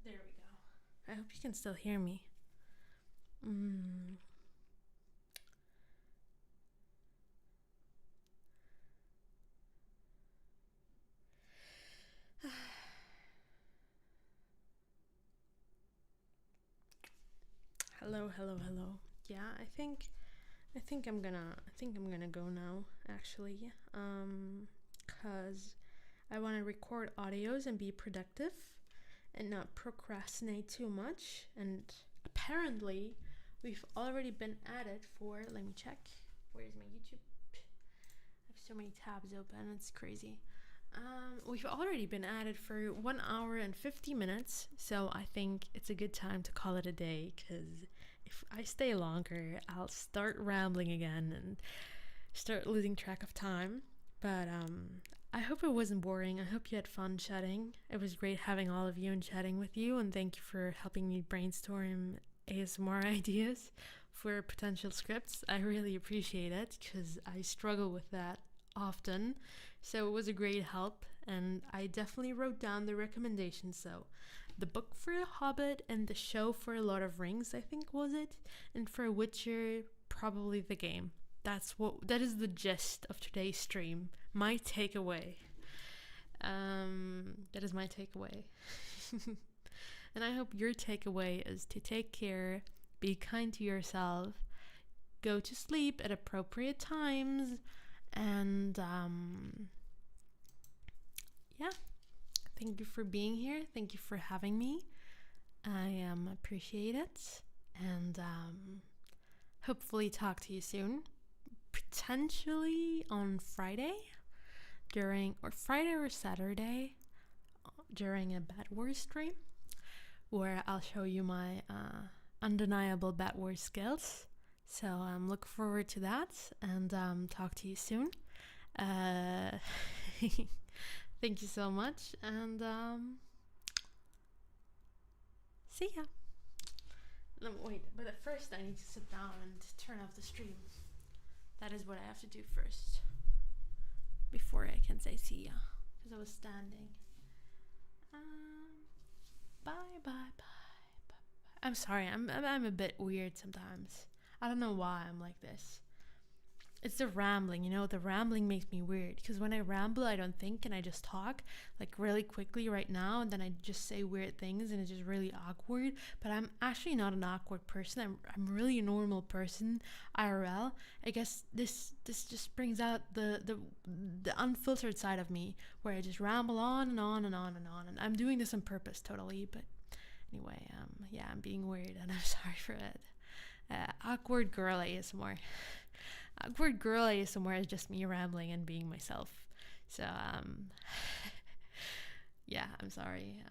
There we go. I hope you can still hear me. Hello. Yeah, I think I'm gonna go now, actually. Cause I want to record audios and be productive and not procrastinate too much. And apparently, we've already been at it for, let me check. Where's my YouTube? I have so many tabs open, it's crazy. We've already been at it for 1 hour and 50 minutes, so I think it's a good time to call it a day, because if I stay longer, I'll start rambling again and start losing track of time. But I hope it wasn't boring. I hope you had fun chatting. It was great having all of you and chatting with you, and thank you for helping me brainstorm ASMR ideas for potential scripts. I really appreciate it, because I struggle with that often. So it was a great help, and I definitely wrote down the recommendations. So the book for The Hobbit and the show for Lord of Rings, I think was it, and for Witcher, probably the game. That is the gist of today's stream. My takeaway. That is my takeaway. And I hope your takeaway is to take care, be kind to yourself, go to sleep at appropriate times, and yeah, thank you for being here. Thank you for having me. I appreciate it, and hopefully talk to you soon. Potentially on Friday Friday or Saturday during a Bad Wars stream, where I'll show you my undeniable Bad Wars skills. So look forward to that, and talk to you soon. Thank you so much, and see ya. No, wait, but at first I need to sit down and turn off the stream. That is what I have to do first, before I can say see ya, because I was standing. Bye. I'm sorry, I'm a bit weird sometimes. I don't know why I'm like this. It's the rambling, the rambling makes me weird, because when I ramble, I don't think, and I just talk like really quickly right now, and then I just say weird things, and it's just really awkward. But I'm actually not an awkward person. I'm really a normal person, IRL. I guess this just brings out the unfiltered side of me, where I just ramble on and on and on and on, and I'm doing this on purpose, totally. But anyway, yeah, I'm being weird, and I'm sorry for it. Awkward girl ASMR. Awkward girl ASMR is just me rambling and being myself. So, yeah, I'm sorry.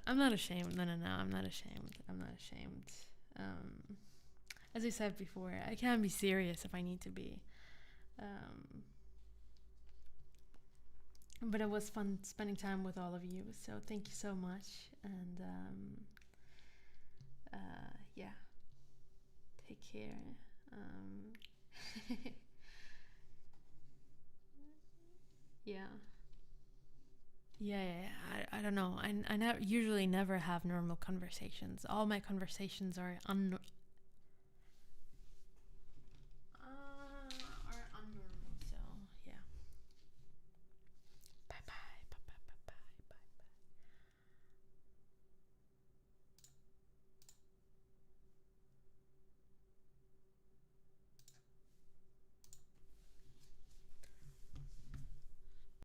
I'm not ashamed. No, I'm not ashamed. As I said before, I can be serious if I need to be. But it was fun spending time with all of you. So thank you so much. And, yeah. Take care. Yeah. I don't know. I usually never have normal conversations. All my conversations are